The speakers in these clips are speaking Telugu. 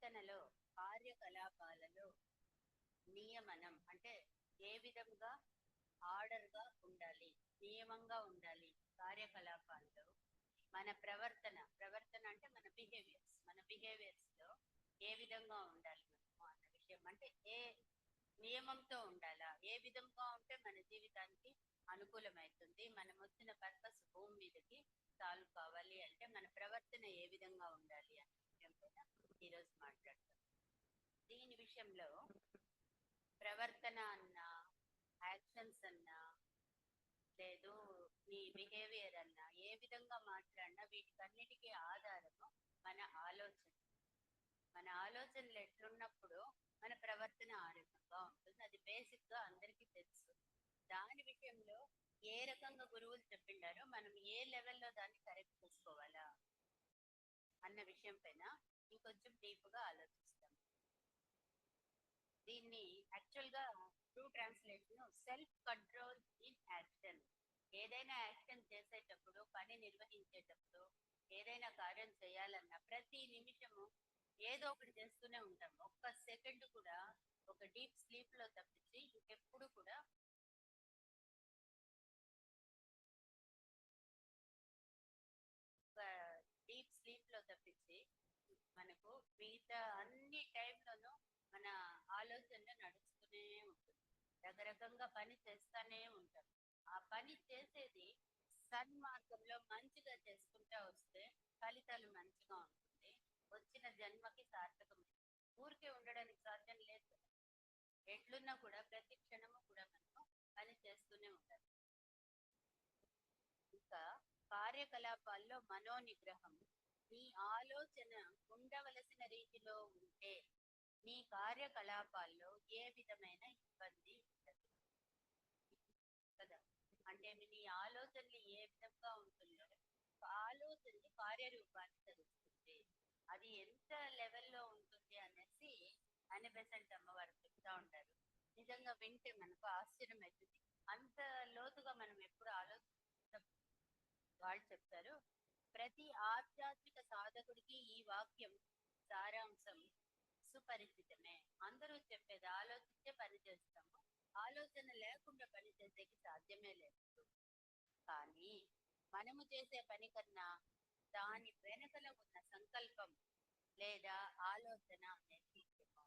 ప్రవర్తనలో కార్యకలాపాలలో నియమనం అంటే ఏ విధంగా ఆర్డర్గా ఉండాలి, నియమంగా ఉండాలి. కార్యకలాపాల్లో మన ప్రవర్తన అంటే మన బిహేవియర్స్లో ఏ విధంగా ఉండాలి మనము అన్న విషయం. అంటే ఏ నియమంతో ఉండాలా, ఏ విధంగా ఉంటే మన జీవితానికి అనుకూలమవుతుంది, మనం వచ్చిన పర్పస్ భూమి మీదకి సాల్వ్ కావాలి అంటే మన ప్రవర్తన ఏ విధంగా ఉండాలి అనే విషయం పైన ఈరోజు మాట్లాడతాం. దీని విషయంలో ప్రవర్తన అన్నా, యాక్షన్స్ అన్నా, లేదు నీ బిహేవియర్ అన్నా, ఏ విధంగా మాట్లాడినా వీటికన్నిటికీ ఆధారము మన ఆలోచన. మన ఆలోచనలు ఎట్లున్నప్పుడు మన ప్రవర్తన ఆ రకంగా ఉంటుంది. అది బేసిక్గా అందరికీ తెలుసు. దాని విషయంలో ఏ రకంగా గురువులు చెప్పిండారో మనం ఏ లెవెల్లో దాన్ని కరెక్ట్ చేసుకోవాలా అన్న విషయం పైన ఇంకొంచెం డీప్గా ఆలోచిస్తాం. దీన్ని యాక్చువల్గా true translation self control in action. ఏదైనా యాక్షన్ చేసేటప్పుడు, పని నిర్వహించేటప్పుడు, ఏదైనా కార్యం చేయాలన్నా ప్రతి నిమిషము ఏదో ఒకటి చేస్తూనే ఉంటాం. ఒక్క సెకండ్ కూడా ఒక డీప్ స్లీప్లో తప్పించి ఇంకెప్పుడు కూడా ఒక డీప్ స్లీప్లో తప్పించి మనకు మిగతా అన్ని టైంలోనూ మన ఆలోచన నడుస్తూనే ఉంటుంది. రకరకంగా పని చేస్తూనే ఉంటాం. ఆ పని చేసేది సన్మార్గంలో మంచిగా చేసుకుంటా వస్తే ఫలితాలు మంచిగా ఉంటుంది. వచ్చిన జన్మకి సార్థకమైంది. ఊరికే ఉండడానికి సాధ్యం లేదు కదా. ఎట్లున్నా కూడా ప్రతి క్షణము కూడా మనము పని చేస్తూనే ఉండాలి. ఇంకా కార్యకలాపాల్లో మనోనిగ్రహం. నీ ఆలోచన ఉండవలసిన రీతిలో ఉంటే నీ కార్యకలాపాల్లో ఏ విధమైన ఇబ్బంది ఉండదు కదా. అంటే నీ ఆలోచనలు ఏ విధంగా ఉంటుందో ఆలోచనని కార్యరూపాన్ని తెలుస్తుంది. అది ఎంత లెవెల్లో ఉంటుంది అనేసి అనిబెసెంట్ అమ్మవారు చెప్తా ఉంటారు. నిజంగా వింటే మనకు ఆశ్చర్యం అవుతుంది. అంత లోతుగా మనం ఎప్పుడు ఆలోచించడం. వాళ్ళు చెప్తారు, ప్రతి ఆధ్యాత్మిక సాధకుడికి ఈ వాక్యం సారాంశం సుపరిచితమే. అందరూ చెప్పేది ఆలోచించే పని చేస్తాము, ఆలోచన లేకుండా పని చేసేకి సాధ్యమే లేదు. కానీ మనము చేసే పని కన్నా దాని వెనకల ఉన్న సంకల్పం లేదా ఆలోచన అనేది ముఖ్యము.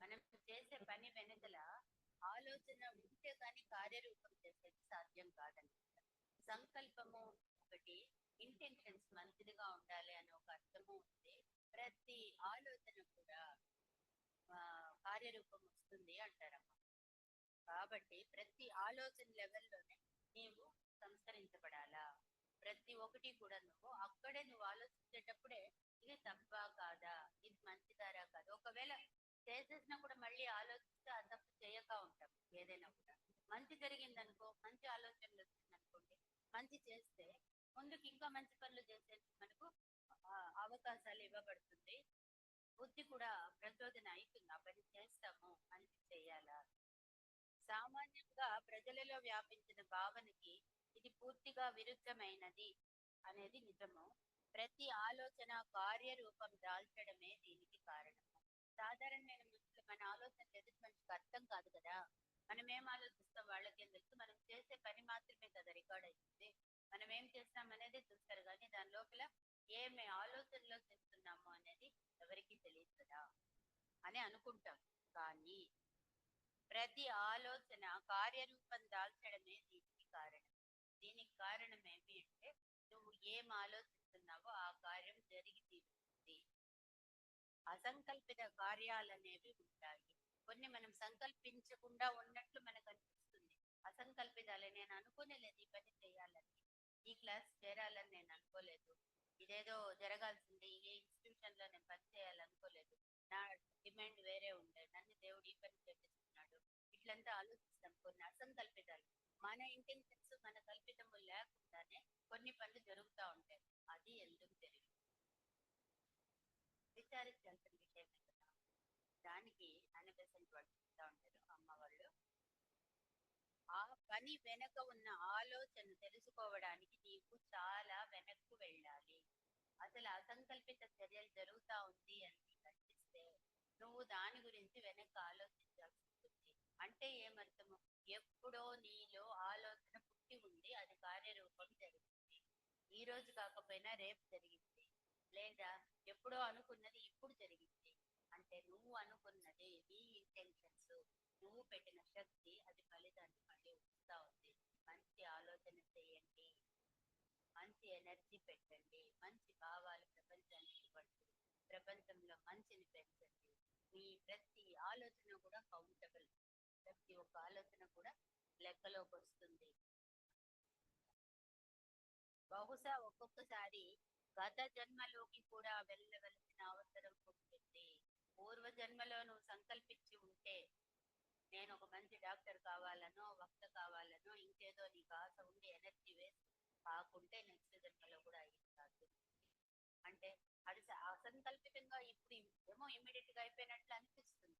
మనం చేసే పని వెనకల ఆలోచన ఉంటే కానీ కార్యరూపం చేసేది సాధ్యం కాదన్నమాట. సంకల్పము ఒకటి, ఇంటెన్షన్స్ మంచిదిగా ఉండాలి అనే ఒక అర్థము ఉంది. ప్రతి ఆలోచన కూడా కార్యరూపం వస్తుంది అంటారమ్మ. కాబట్టి ప్రతి ఆలోచన లెవెల్లోనే నీవు సంస్కరించబడాలా. ప్రతి ఒక్కటి కూడా నువ్వు ఆలోచించేటప్పుడే ఇది తప్పా కాదా, ఇది మంచిదారా కాదా. ఒకవేళ చేసేసినా కూడా మళ్ళీ ఆలోచిస్తే ఆ తప్పు చేయక ఉంటాం. ఏదైనా కూడా మంచి జరిగిందనుకో, మంచి ఆలోచనలు వచ్చిందనుకోండి, మంచి చేస్తే ముందుకు ఇంకా మంచి పనులు చేసేందుకు మనకు అవకాశాలు ఇవ్వబడుతుంది. బుద్ధి కూడా ప్రచోదన అవుతుంది. ఆ పని చేస్తాము, మంచి చేయాలా. సామాన్యంగా ప్రజలలో వ్యాపించిన భావనకి ఇది పూర్తిగా విరుద్ధమైనది అనేది నిజము. ప్రతి ఆలోచన కార్యరూపం దాల్చడమే దీనికి కారణము. సాధారణమైన మనుషులు మన ఆలోచనలు ఎదుటి మనిషికి అర్థం కాదు కదా. మనం ఏం ఆలోచిస్తాం వాళ్ళకేం తెలుసు. మనం చేసే పని మాత్రమే కదా రికార్డ్ అవుతుంది. మనం ఏం చేస్తాం అనేది చూస్తారు, కానీ దాని లోపల ఏమి ఆలోచనలో చేస్తున్నాము అనేది ఎవరికీ తెలియదు కదా అని అనుకుంటాం. కానీ ప్రతి ఆలోచన కార్యరూపం దాల్చడమే దీనికి కారణం. దీనికి కారణం ఏమి అంటే నువ్వు ఏం ఆలోచిస్తున్నావో ఆ కార్యం జరిగి తీరుతుంది. అసంకల్పిత కార్యాలనేవి ఉంటాయి. కొన్ని మనం సంకల్పించకుండా ఉన్నట్లు మనకు అనిపిస్తుంది. అసంకల్పితాలే. నేను అనుకోలేదు ఈ పని చేయాలని, ఈ క్లాస్ చేరాలని నేను అనుకోలేదు, ఇదేదో జరగాల్సింది, ఏ ఇన్స్టిట్యూషన్ లో నేను పని చేయాలనుకోలేదు, నా డిమాండ్ వేరే ఉండే, నన్ను దేవుడు ఈ పని చేపిస్తున్నాడు, ఇట్లంతా ఆలోచిస్తాం. కొన్ని అసంకల్పితాలు, మన ఇంటెన్షన్స్ మన కల్పితము లేకుండానే కొన్ని పనులు జరుగుతూ ఉంటాయి. అది ఎందుకు తెలియదు, విచారించాల్సిన విషయమే కదా. దానికి అనిబెసెంట్ వాళ్ళు చెప్తా ఉంటారు, అమ్మ వాళ్ళు, ఆ పని వెనక ఉన్న ఆలోచన తెలుసుకోవడానికి నీకు చాలా వెనక్కు వెళ్ళాలి. అసలు అసంకల్పిత చర్యలు జరుగుతా ఉంది అని అనిపిస్తే నువ్వు దాని గురించి వెనక్కి ఆలోచించాల్సి ఉంటుంది. అంటే ఏమర్థము? ఎప్పుడో నీలో ఆలోచన పుట్టి ఉంది, అది కార్యరూపం జరిగింది. ఈ రోజు కాకపోయినా రేపు జరిగింది, లేదా ఎప్పుడో అనుకున్నది ఇప్పుడు జరిగింది. అంటే నువ్వు అనుకున్నది, నీ ఇంటెన్షన్స్, నువ్వు పెట్టిన శక్తి, అది ఫలితాన్ని మళ్ళీ వస్తా ఉంది. మంచి ఆలోచన చేయండి, మంచి ఎనర్జీ పెట్టండి, మంచి భావాలు ప్రపంచానికి ఇవ్వండి, ప్రపంచంలో మంచిని పెంచండి. మీ ప్రతి ఆలోచన కూడా కౌంటబుల్, ప్రతి ఒక్క ఆలోచన కూడా లెక్కలోకి వస్తుంది. బహుశా ఒక్కొక్కసారి గత జన్మలోకి కూడా వెళ్ళవలసిన అవసరం ఉంటుంది. పూర్వ జన్మలో నువ్వు సంకల్పించి ఉంటే, నేను ఒక మంచి డాక్టర్ కావాలనో, వక్త కావాలనో, ఇంకేదో నీకు ఆశ ఉండి ఎనర్జీ వేస్ట్ కాకుంటే నెక్స్ట్ జన్మలో కూడా అయ్యింది కాదు. అంటే అది అసంకల్పితంగా ఇప్పుడు ఏమో ఇమ్మీడియట్ గా అయిపోయినట్లు అనిపిస్తుంది.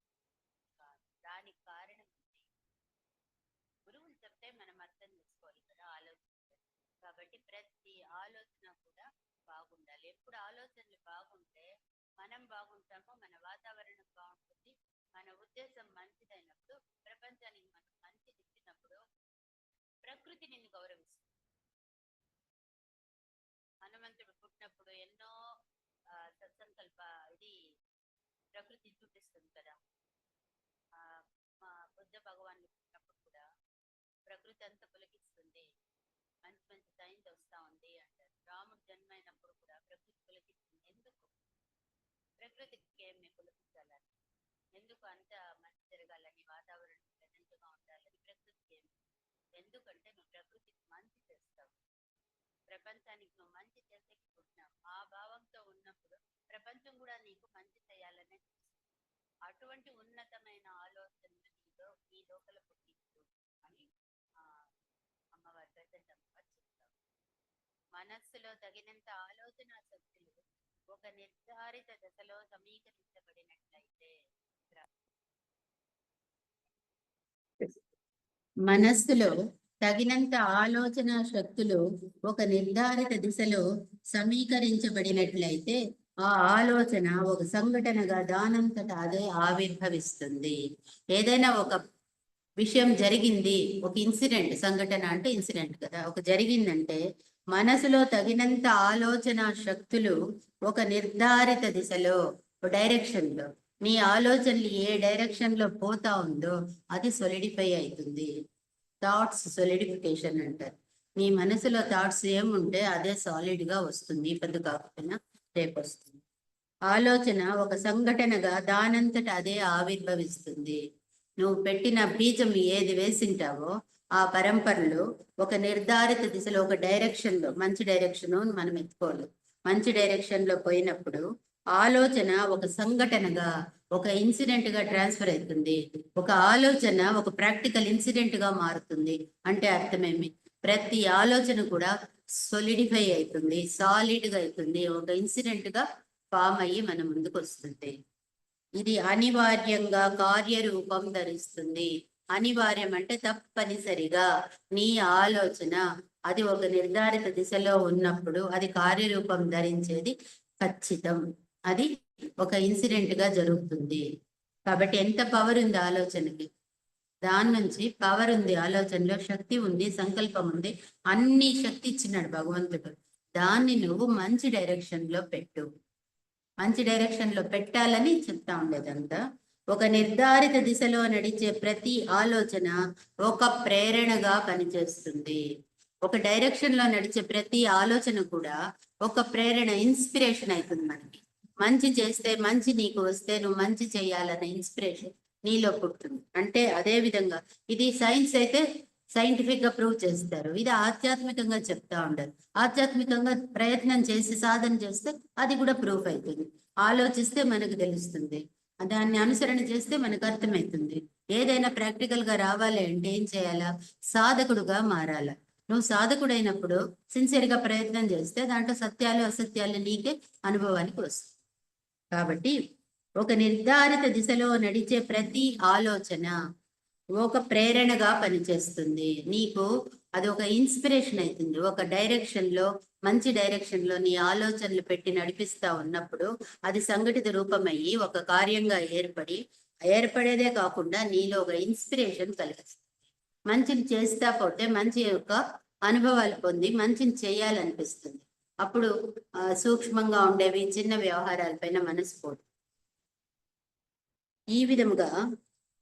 దానికి కారణం గురువులు చెప్తే మనం అర్థం చేసుకోవాలి కదా, ఆలోచించాలి. కాబట్టి ప్రతి ఆలోచన కూడా బాగుండాలి. ఎప్పుడు ఆలోచనలు బాగుంటే మనం బాగుంటామో, మన వాతావరణం బాగుంటుంది, మన ఉద్దేశం మంచిదైనప్పుడు, ప్రపంచానికి మనం మంచిది ఇచ్చినప్పుడు ప్రకృతి నిన్ను గౌరవిస్తుంది. హనుమంతుడు పుట్టినప్పుడు ఎన్నో సత్సంకల్ప ఇది ప్రకృతి చూపిస్తుంది కదా. మా బుద్ధ భగవాన్ పుట్టినప్పుడు కూడా ప్రకృతి అంతా పులకిస్తుంది, మంచి మంచి సైన్స్ వస్తా ఉంది అంటారు. రాముడు జన్మైనప్పుడు కూడా ప్రకృతి పులకిస్తుంది. ఎందుకు? ప్రకృతికి ఏమి పులకించాలని, ఎందుకు అంత మంచి జరగాలని, వాతావరణం ప్లెజెంట్గా ఉండాలని ప్రకృతికి ఏమి? ఎందుకంటే నువ్వు ప్రకృతికి మంచి చేస్తావు, ప్రపంచానికి నువ్వు మంచి చేసేకి పుట్టినావు. ఆ భావంతో ఉన్నప్పుడు ప్రపంచం కూడా నీకు మంచి చేయాలనే అటువంటి ఉన్నతమైన ఆలోచనలు నీలో ఈ లోపల పుట్టించు అని అమ్మవారి ప్రజెంట్ అమ్మవారు చెప్తారు. మనస్సులో తగినంత ఆలోచన శక్తులు ఒక నిర్ధారిత దశలో సమీకరించబడినట్లయితే, మనస్సులో తగినంత ఆలోచన శక్తులు ఒక నిర్ధారిత దిశలో సమీకరించబడినట్లయితే, ఆ ఆలోచన ఒక సంఘటనగా దానంతట అదే ఆవిర్భవిస్తుంది. ఏదైనా ఒక విషయం జరిగింది, ఒక ఇన్సిడెంట్, సంఘటన అంటే ఇన్సిడెంట్ కదా, ఒక జరిగిందంటే మనసులో తగినంత ఆలోచన శక్తులు ఒక నిర్ధారిత దిశలో, డైరెక్షన్ లో, నీ ఆలోచనలు ఏ డైరెక్షన్ లో పోతా ఉందో అది సొలిడిఫై అవుతుంది. థాట్స్ సొలిడిఫికేషన్ అంటారు. నీ మనసులో థాట్స్ ఏముంటే అదే సాలిడ్ గా వస్తుంది, పెద్ద కాకపోయినా రేపు వస్తుంది. ఆలోచన ఒక సంఘటనగా దానంతట అదే ఆవిర్భవిస్తుంది. నువ్వు పెట్టిన బీజం ఏది వేసింటావో ఆ పరంపరలో ఒక నిర్ధారిత దిశలో, ఒక డైరెక్షన్ లో, మంచి డైరెక్షన్ మనం ఎత్తుకోవాలి. మంచి డైరెక్షన్ లో పోయినప్పుడు ఆలోచన ఒక సంఘటనగా, ఒక ఇన్సిడెంట్ గా ట్రాన్స్ఫర్ అవుతుంది. ఒక ఆలోచన ఒక ప్రాక్టికల్ ఇన్సిడెంట్ గా మారుతుంది. అంటే అర్థమేమి? ప్రతి ఆలోచన కూడా సొలిడిఫై అవుతుంది, సాలిడ్ గా అవుతుంది, ఒక ఇన్సిడెంట్ గా ఫామ్ అయ్యి మన ముందుకు వస్తుంది. ఇది అనివార్యంగా కార్యరూపం ధరిస్తుంది. అనివార్యం అంటే తప్పనిసరిగా నీ ఆలోచన అది ఒక నిర్ధారిత దిశలో ఉన్నప్పుడు అది కార్యరూపం ధరించేది ఖచ్చితం. అది ఒక ఇన్సిడెంట్ గా జరుగుతుంది. కాబట్టి ఎంత పవర్ ఉంది ఆలోచనకి, దాని నుంచి పవర్ ఉంది, ఆలోచనలో శక్తి ఉంది, సంకల్పం ఉంది, అన్ని శక్తి ఇచ్చినాడు భగవంతుడు. దాన్ని నువ్వు మంచి డైరెక్షన్ లో పెట్టు. మంచి డైరెక్షన్ లో పెట్టాలని చెప్తా ఉండేదంతా. ఒక నిర్ధారిత దిశలో నడిచే ప్రతి ఆలోచన ఒక ప్రేరణగా పనిచేస్తుంది. ఒక డైరెక్షన్ లో నడిచే ప్రతి ఆలోచన కూడా ఒక ప్రేరణ, ఇన్స్పిరేషన్ అవుతుంది మనకి. మంచి చేస్తే, మంచి నీకు వస్తే నువ్వు మంచి చేయాలనే ఇన్స్పిరేషన్ నీలో పుడుతుంది. అంటే అదే విధంగా ఇది సైన్స్ అయితే సైంటిఫిక్ గా ప్రూవ్ చేస్తారు, ఇది ఆధ్యాత్మికంగా చెప్తా ఉండరు. ఆధ్యాత్మికంగా ప్రయత్నం చేసి సాధన చేస్తే అది కూడా ప్రూఫ్ అవుతుంది. ఆలోచిస్తే మనకు తెలుస్తుంది, దాన్ని అనుసరణ చేస్తే మనకు అర్థమవుతుంది. ఏదైనా ప్రాక్టికల్ గా రావాలి అంటే ఏం చేయాలా? సాధకుడుగా మారాలా. నువ్వు సాధకుడైనప్పుడు సిన్సియర్ గా ప్రయత్నం చేస్తే దాంట్లో సత్యాలు అసత్యాలు నీకే అనుభవానికి వస్తుంది. కాబట్టి ఒక నిర్ధారిత దిశలో నడిచే ప్రతి ఆలోచన ఒక ప్రేరణగా పనిచేస్తుంది. నీకు అది ఒక ఇన్స్పిరేషన్ అవుతుంది. ఒక డైరెక్షన్ లో, మంచి డైరెక్షన్ లో నీ ఆలోచనలు పెట్టి నడిపిస్తా ఉన్నప్పుడు అది సంఘటిత రూపమయ్యి ఒక కార్యంగా ఏర్పడేదే కాకుండా నీలో ఒక ఇన్స్పిరేషన్ కలిగిస్తుంది. మంచిని చేస్తా పోతే మంచి యొక్క అనుభవాలు పొంది మంచిని చేయాలనిపిస్తుంది. అప్పుడు సూక్ష్మంగా ఉండేవి చిన్న వ్యవహారాలపైన మనసు పోదు. ఈ విధముగా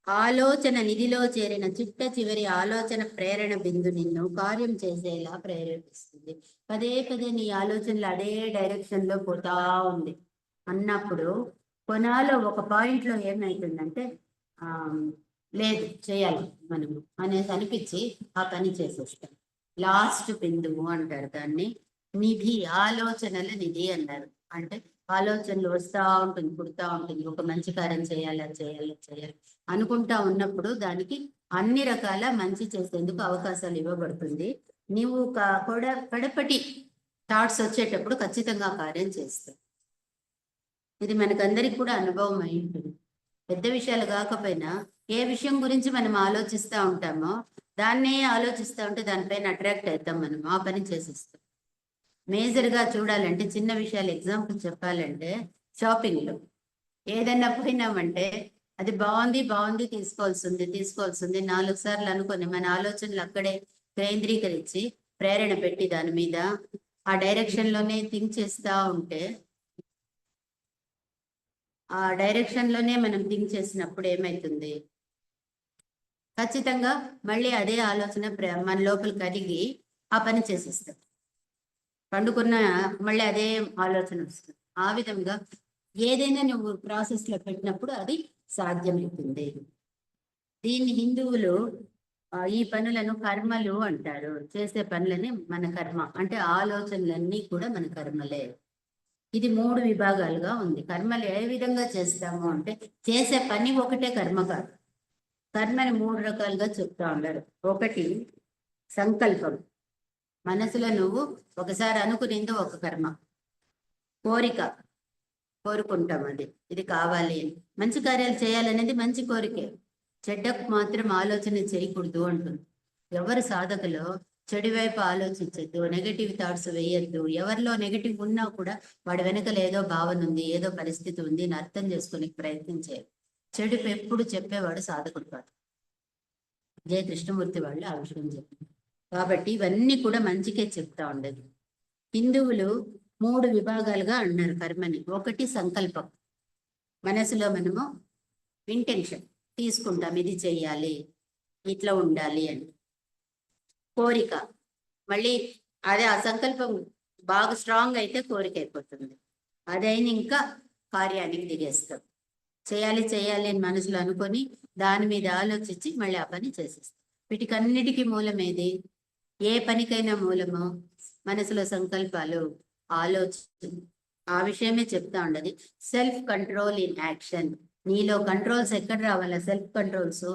ఆలోచన నిధిలో చేరిన చిట్ట చివరి ఆలోచన ప్రేరణ బిందు నిన్ను కార్యం చేసేలా ప్రేరేపిస్తుంది. పదే పదే నీ ఆలోచనలు అదే డైరెక్షన్ లో పోతా ఉంది అన్నప్పుడు కొనాలో ఒక పాయింట్ లో ఏమైతుందంటే లేదు చేయాలి మనము అనేసి అనిపించి ఆ పని చేసేస్తాం. లాస్ట్ బిందువు అంటారు దాన్ని. నిధి, ఆలోచనల నిధి అన్నారు. అంటే ఆలోచనలు వస్తూ ఉంటుంది, పుడతా ఉంటుంది. ఒక మంచి కార్యం చేయాలి అనుకుంటా ఉన్నప్పుడు దానికి అన్ని రకాల మంచి చేసేందుకు అవకాశాలు ఇవ్వబడుతుంది. నీవు కడపటి థాట్స్ వచ్చేటప్పుడు ఖచ్చితంగా కార్యం చేస్తావు. ఇది మనకందరికి కూడా అనుభవం అయి ఉంటుంది. పెద్ద విషయాలు కాకపోయినా ఏ విషయం గురించి మనం ఆలోచిస్తూ ఉంటామో దాన్నే ఆలోచిస్తూ ఉంటే దానిపైన అట్రాక్ట్ అవుతాం, మనం ఆ పని చేసేస్తాం. మేజర్గా చూడాలంటే చిన్న విషయాలు ఎగ్జాంపుల్ చెప్పాలంటే షాపింగ్లో ఏదైనా పోయినామంటే అది బాగుంది తీసుకోవాల్సింది 4 సార్లు అనుకొని మన ఆలోచనలు అక్కడే కేంద్రీకరించి ప్రేరణ పెట్టి దాని మీద ఆ డైరెక్షన్లోనే థింక్ చేస్తూ ఉంటే, ఆ డైరెక్షన్లోనే మనం థింక్ చేసినప్పుడు ఏమవుతుంది, ఖచ్చితంగా మళ్ళీ అదే ఆలోచన మన లోపల కలిగి ఆ పని చేసేస్తాం. పండుకున్న మళ్ళీ అదే ఆలోచన వస్తుంది. ఆ విధంగా ఏదైనా నువ్వు ప్రాసెస్లో పెట్టినప్పుడు అది సాధ్యమవుతుంది. దీన్ని హిందువులు ఈ పనులను కర్మలు అంటారు. చేసే పనులని మన కర్మ అంటే ఆలోచనలన్నీ కూడా మన కర్మలే. ఇది 3 విభాగాలుగా ఉంది. కర్మలు ఏ విధంగా చేస్తాము అంటే చేసే పని ఒకటే కర్మ కాదు. కర్మని 3 రకాలుగా చెప్తా ఉన్నారు. ఒకటి సంకల్పం, మనసులో నువ్వు ఒకసారి అనుకునేది ఒక కర్మ. కోరుకుంటాం, ఇది కావాలి, మంచి కార్యాలు చేయాలనేది మంచి కోరికే. చెడ్డకు మాత్రం ఆలోచన చేయకూడదు అంటుంది. ఎవరు సాధకులో చెడు వైపు ఆలోచించద్దు, నెగటివ్ థాట్స్ వేయద్దు. ఎవరిలో నెగటివ్ ఉన్నా కూడా వాడి వెనకలు ఏదో భావన ఉంది, ఏదో పరిస్థితి ఉంది అని అర్థం చేసుకునే ప్రయత్నం చేయాలి. చెడు ఎప్పుడు చెప్పేవాడు సాధకుడు కాదు. జయ కృష్ణమూర్తి వాళ్ళు ఆ విషయం చెప్పారు. కాబట్టి ఇవన్నీ కూడా మంచికే చెప్తా ఉండదు. హిందువులు 3 విభాగాలుగా అన్నారు కర్మని. ఒకటి సంకల్పం, మనసులో మనము ఇంటెన్షన్ తీసుకుంటాం, ఇది చెయ్యాలి, ఇట్లా ఉండాలి అని. కోరిక, మళ్ళీ అదే ఆ సంకల్పం బాగా స్ట్రాంగ్ అయితే కోరిక అయిపోతుంది. అదైనా ఇంకా కార్యానికి దిగేస్తాం. చేయాలి అని మనసులో అనుకొని దాని మీద ఆలోచించి మళ్ళీ ఆ పని చేసేస్తాం. వీటికన్నిటికీ మూలం ఏది? ఏ పనికైనా మూలము మనసులో సంకల్పాలు, ఆలోచన. ఆ విషయమే చెప్తా ఉండదు. Self control in action. నీలో కంట్రోల్స్ ఎక్కడ రావాలా? సెల్ఫ్ కంట్రోల్స్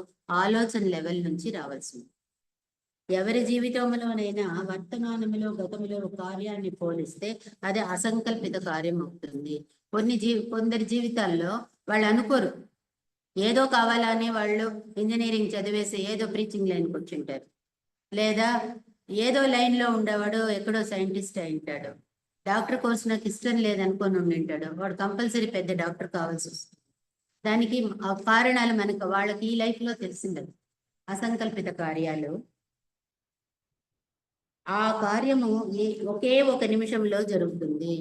ఆలోచన లెవెల్ నుంచి రావాల్సింది. ఎవరి జీవితంలోనైనా వర్తమానంలో గతంలో కార్యాన్ని పోలిస్తే అది అసంకల్పిత కార్యం అవుతుంది. కొందరి జీవితాల్లో వాళ్ళు అనుకోరు, ఏదో కావాలని వాళ్ళు ఇంజనీరింగ్ చదివేసి ఏదో ప్రీచింగ్ లైన్కి వచ్చింటారు, లేదా ఏదో లైన్లో ఉండేవాడు ఎక్కడో సైంటిస్ట్ అయి ఉంటాడు. డాక్టర్ కోర్స్ నాకు ఇష్టం లేదనుకొని ఉండింటాడు, వాడు కంపల్సరీ పెద్ద డాక్టర్ కావాల్సి వస్తుంది. దానికి కారణాలు మనకు వాళ్ళకి ఈ లైఫ్లో తెలిసిండదు. అసంకల్పిత కార్యాలు, ఆ కార్యము ఒకే ఒక నిమిషంలో జరుగుతుంది.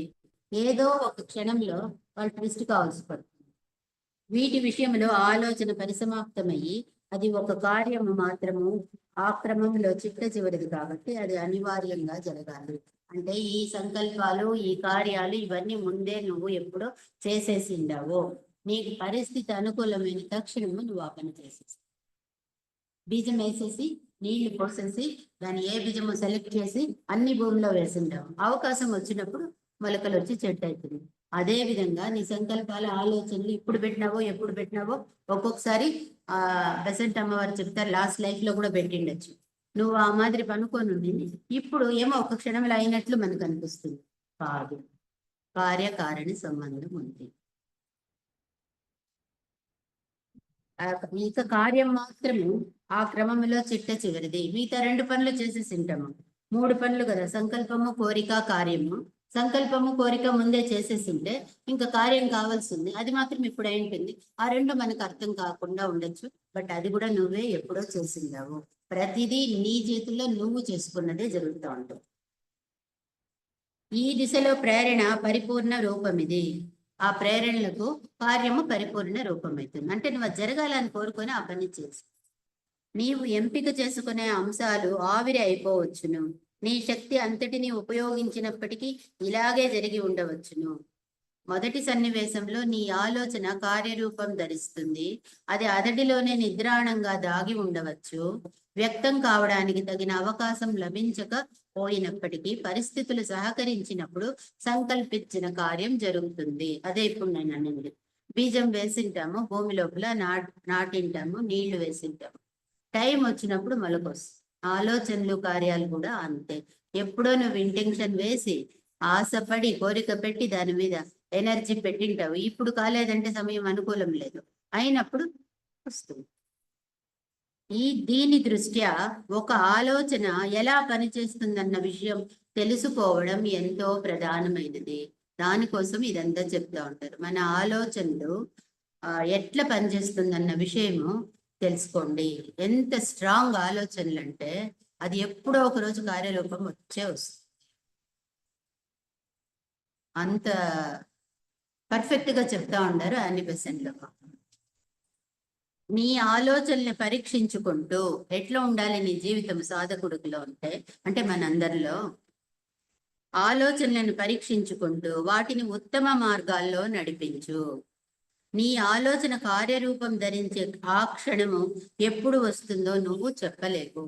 ఏదో ఒక క్షణంలో వాళ్ళు ట్విస్ట్ కావాల్సి పడుతుంది. వీటి విషయంలో ఆలోచన పరిసమాప్తమయ్యి అది ఒక కార్యము మాత్రము ఆ క్రమంలో చిట్ట చివరిది కాబట్టి అది అనివార్యంగా జరగాలి. అంటే ఈ సంకల్పాలు, ఈ కార్యాలు ఇవన్నీ ముందే నువ్వు ఎప్పుడో చేసేసిండావు. నీకు పరిస్థితి అనుకూలమైన తక్షణము నువ్వు ఆ పని చేసేస్తావు. బీజం వేసేసి నీళ్లు పోసేసి దాన్ని ఏ బీజము సెలెక్ట్ చేసి అన్ని భూమిలో వేసిండావు. అవకాశం వచ్చినప్పుడు మొలకలు వచ్చి చెట్టు అవుతుంది. అదే విధంగా నీ సంకల్పాల, ఆలోచనలు ఎప్పుడు పెట్టినావో ఒక్కొక్కసారి బెసెంట్ అమ్మవారు చెప్తారు లాస్ట్ లైఫ్ లో కూడా పెట్టిండొచ్చు. నువ్వు ఆ మాదిరి పనుకొని ఉండింది ఇప్పుడు ఏమో ఒక క్షణంలో అయినట్లు మనకు అనిపిస్తుంది. కాదు, కార్యకారణ సంబంధం ఉంది. ఇక కార్యం మాత్రము ఆ క్రమంలో చిట్ట చివరిది. మిగతా 2 పనులు చేసేసి ఉంటాము. 3 పనులు కదా, సంకల్పము, కోరిక, కార్యము. సంకల్పము, కోరిక ముందే చేసేసింటే ఇంకా కార్యం కావాల్సింది, అది మాత్రం ఇప్పుడు అయి ఉంటుంది. ఆ 2 మనకు అర్థం కాకుండా ఉండొచ్చు, బట్ అది కూడా నువ్వే ఎప్పుడో చేసిందావు. ప్రతిదీ నీ చేతుల్లో నువ్వు చేసుకున్నదే జరుగుతూ ఉంటుంది. ఈ దిశలో ప్రేరణ పరిపూర్ణ రూపం ఇది. ఆ ప్రేరణలకు కార్యము పరిపూర్ణ రూపమవుతుంది. అంటే నువ్వు అది జరగాలని కోరుకొని ఆ పని చేసి, నీవు ఎంపిక చేసుకునే అంశాలు ఆవిరి అయిపోవచ్చును. నీ శక్తి అంతటిని ఉపయోగించినప్పటికీ ఇలాగే జరిగి ఉండవచ్చును. మొదటి సన్నివేశంలో నీ ఆలోచన కార్యరూపం ధరిస్తుంది. అది అతడిలోనే నిద్రాణంగా దాగి ఉండవచ్చు. వ్యక్తం కావడానికి తగిన అవకాశం లభించక పోయినప్పటికీ పరిస్థితులు సహకరించినప్పుడు సంకల్పించిన కార్యం జరుగుతుంది. అదే ఇప్పుడు నేను అన్నది. బీజం వేసింటాము, భూమి లోపల నాటింటాము, నీళ్లు వేసింటాము. టైం వచ్చినప్పుడు మొలకొస్తుంది. ఆలోచనలు, కార్యాలు కూడా అంతే. ఎప్పుడో నువ్వు ఇంటెన్షన్ వేసి ఆశపడి కోరిక పెట్టి దాని మీద ఎనర్జీ పెట్టింటావు. ఇప్పుడు కాలేదంటే సమయం అనుకూలం లేదు, అయినప్పుడు వస్తుంది. దీని దృష్ట్యా ఒక ఆలోచన ఎలా పనిచేస్తుందన్న విషయం తెలుసుకోవడం ఎంతో ప్రధానమైనది. దానికోసం ఇదంతా చెప్తా ఉంటారు. మన ఆలోచనలు ఎట్లా పనిచేస్తుందన్న విషయము తెలుసుకోండి. ఎంత స్ట్రాంగ్ ఆలోచనలు అంటే అది ఎప్పుడో ఒక రోజు కార్యరూపం వచ్చే వస్తుంది. అంత పర్ఫెక్ట్ గా చెప్తా ఉంటారు అన్ని పెసెంట్లో. నీ ఆలోచనల్ని పరీక్షించుకుంటూ ఎట్లా ఉండాలి నీ జీవితం సాధకుడిలో అంటే మనందరిలో ఆలోచనలను పరీక్షించుకుంటూ వాటిని ఉత్తమ మార్గాల్లో నడిపించు. నీ ఆలోచన కార్యరూపం ధరించే ఆ క్షణము ఎప్పుడు వస్తుందో నువ్వు చెప్పలేవు.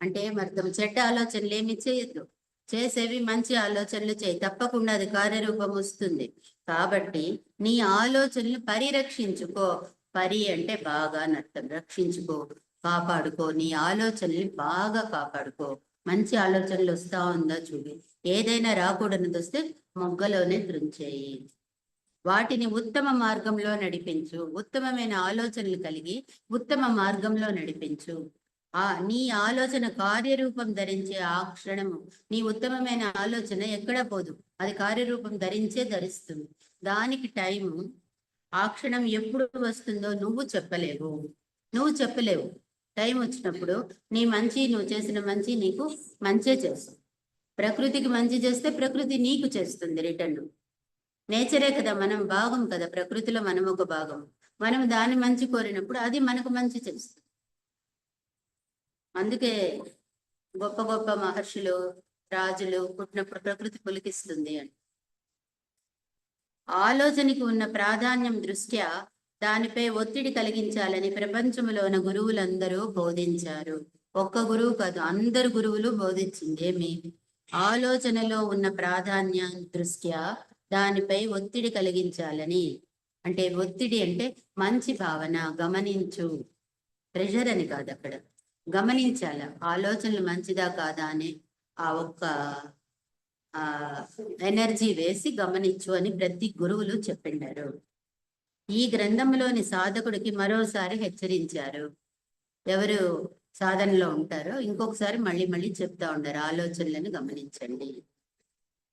అంటే మరి చెడ్డ ఆలోచనలు ఏమి చేయొద్దు, చేసేవి మంచి ఆలోచనలు చేయి, తప్పకుండా అది కార్యరూపం వస్తుంది. కాబట్టి నీ ఆలోచనలు పరిరక్షించుకో. అంటే బాగా నర్థం, రక్షించుకో, కాపాడుకో. నీ ఆలోచనల్ని బాగా కాపాడుకో. మంచి ఆలోచనలు వస్తా ఉందా చూడు, ఏదైనా రాకూడనిది వస్తే మొగ్గలోనే త్రుంచేయి. వాటిని ఉత్తమ మార్గంలో నడిపించు. ఉత్తమమైన ఆలోచనలు కలిగి ఉత్తమ మార్గంలో నడిపించు. నీ ఆలోచన కార్యరూపం ధరించే ఆ క్షణము నీ ఉత్తమమైన ఆలోచన ఎక్కడ పోదు, అది కార్యరూపం ధరిస్తుంది. దానికి టైము, ఆ క్షణం ఎప్పుడు వస్తుందో నువ్వు చెప్పలేవు. టైం వచ్చినప్పుడు నువ్వు చేసిన మంచి నీకు మంచే చేస్తుంది. ప్రకృతికి మంచి చేస్తే ప్రకృతి నీకు చేస్తుంది రిటర్న్. నేచరే కదా, మనం భాగం కదా, ప్రకృతిలో మనం ఒక భాగం. మనం దాన్ని మంచి కోరినప్పుడు అది మనకు మంచి చేస్తుంది. అందుకే గొప్ప గొప్ప మహర్షులు, రాజులు పుట్టినప్పుడు ప్రకృతి పులికిస్తుంది అని. ఆలోచనకి ఉన్న ప్రాధాన్యం దృష్ట్యా దానిపై ఒత్తిడి కలిగించాలని ప్రపంచంలోని గురువులందరూ బోధించారు. ఒక్క గురువు కాదు, అందరు గురువులు బోధించింది ఏమి, ఆలోచనలో ఉన్న ప్రాధాన్యం దృష్ట్యా దానిపై ఒత్తిడి కలిగించాలని. అంటే ఒత్తిడి అంటే మంచి భావన, గమనించు, ప్రెషర్ అని కాదు, అక్కడ గమనించాల ఆలోచనలు మంచిదా కాదా అని ఆ ఒక్క ఎనర్జీ వేసి గమనించు అని ప్రతి గురువులు చెప్పిండారు. ఈ గ్రంథంలోని సాధకుడికి మరోసారి హెచ్చరించారు. ఎవరు సాధనలో ఉంటారో ఇంకొకసారి మళ్ళీ చెప్తా ఉండారు, ఆలోచనలను గమనించండి.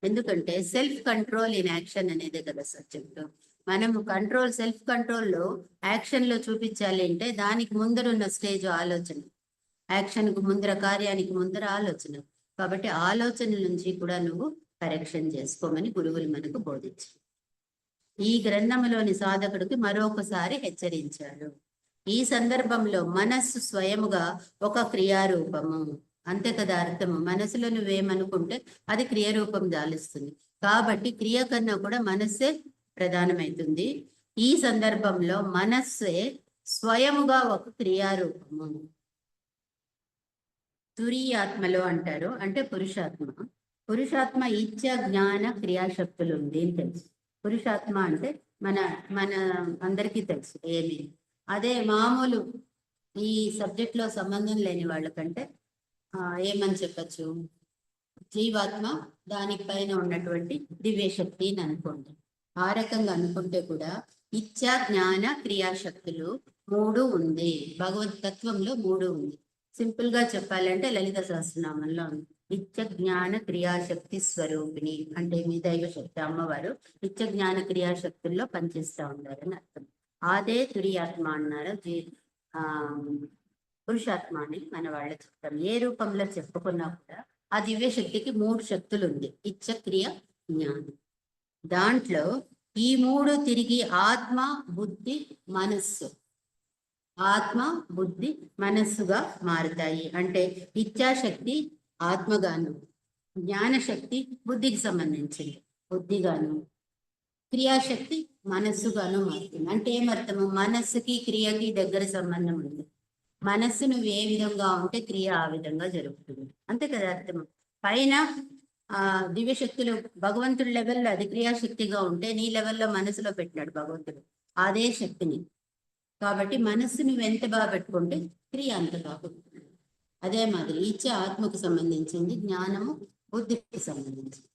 ఎందుకంటే సెల్ఫ్ కంట్రోల్ ఇన్ యాక్షన్ అనేది కదా సబ్జెక్టు. మనం సెల్ఫ్ కంట్రోల్లో యాక్షన్ లో చూపించాలి అంటే దానికి ముందరున్న స్టేజ్ ఆలోచన. యాక్షన్ కు ముందర, కార్యానికి ముందర ఆలోచన. కాబట్టి ఆలోచనల నుంచి కూడా నువ్వు కరెక్షన్ చేసుకోమని గురువులు మనకు బోధించారు. ఈ గ్రంథంలోని సాధకుడికి మరొకసారి హెచ్చరించారు. ఈ సందర్భంలో మనస్సు స్వయముగా ఒక క్రియారూపము. అంతే కదా అర్థము. మనసులో నువ్వేమనుకుంటే అది క్రియారూపం దాలుస్తుంది. కాబట్టి క్రియ కన్నా కూడా మనస్సే ప్రధానమైతుంది. ఈ సందర్భంలో మనస్సే స్వయముగా ఒక క్రియారూపము. తురీయాత్మలో అంటారు, అంటే పురుషాత్మ ఇచ్చ, జ్ఞాన, క్రియాశక్తులు ఉంది అని తెలుసు. పురుషాత్మ అంటే మన అందరికీ తెలుసు ఏమి. అదే మామూలు ఈ సబ్జెక్ట్ లో సంబంధం లేని వాళ్ళకంటే ఏమని చెప్పచ్చు, జీవాత్మ, దానిపైన ఉన్నటువంటి దివ్యశక్తి అని అనుకోండి. ఆ రకంగా అనుకుంటే కూడా ఇచ్చ, జ్ఞాన, క్రియాశక్తులు మూడు ఉంది. భగవత్ తత్వంలో మూడు ఉంది. సింపుల్ గా చెప్పాలంటే లలిత సహస్రనామంలో ఉంది. నిత్య జ్ఞాన క్రియాశక్తి స్వరూపిణి అంటే మీ దైవ శక్తి అమ్మవారు నిత్య జ్ఞాన క్రియాశక్తుల్లో పనిచేస్తూ ఉంటారని అర్థం. అదే తురియాత్మ అన్నారు. ఆ పురుషాత్మ అని మన వాళ్ళు చెప్తాం. ఏ రూపంలో చెప్పుకున్నా కూడా ఆ దివ్య శక్తికి మూడు శక్తులు ఉంది. ఇచ్చ క్రియ జ్ఞానం. దాంట్లో ఈ మూడు తిరిగి ఆత్మ బుద్ధి మనస్సు, ఆత్మ బుద్ధి మనస్సుగా మారుతాయి. అంటే ఇచ్ఛాశక్తి ఆత్మగాను, జ్ఞానశక్తి బుద్ధికి సంబంధించింది బుద్ధిగాను, క్రియాశక్తి మనస్సుగాను మారుతుంది. అంటే ఏమర్థము? మనస్సుకి క్రియకి దగ్గర సంబంధం ఉంది. మనస్సు నువ్వు ఏ విధంగా ఉంటే క్రియ ఆ విధంగా జరుగుతుంది. అంతే కదా అర్థం. పైన దివ్యశక్తులు భగవంతుడి లెవెల్లో అది క్రియాశక్తిగా ఉంటే నీ లెవెల్లో మనసులో పెట్టినాడు భగవంతుడు అదే శక్తిని. కాబట్టి మనస్సు నువ్వు ఎంత బాగా పెట్టుకుంటే క్రియ అంత బాగుంటుంది. అదే మాదిరి ఇచ్చ ఆత్మకు సంబంధించింది, జ్ఞానము బుద్ధికి సంబంధించింది.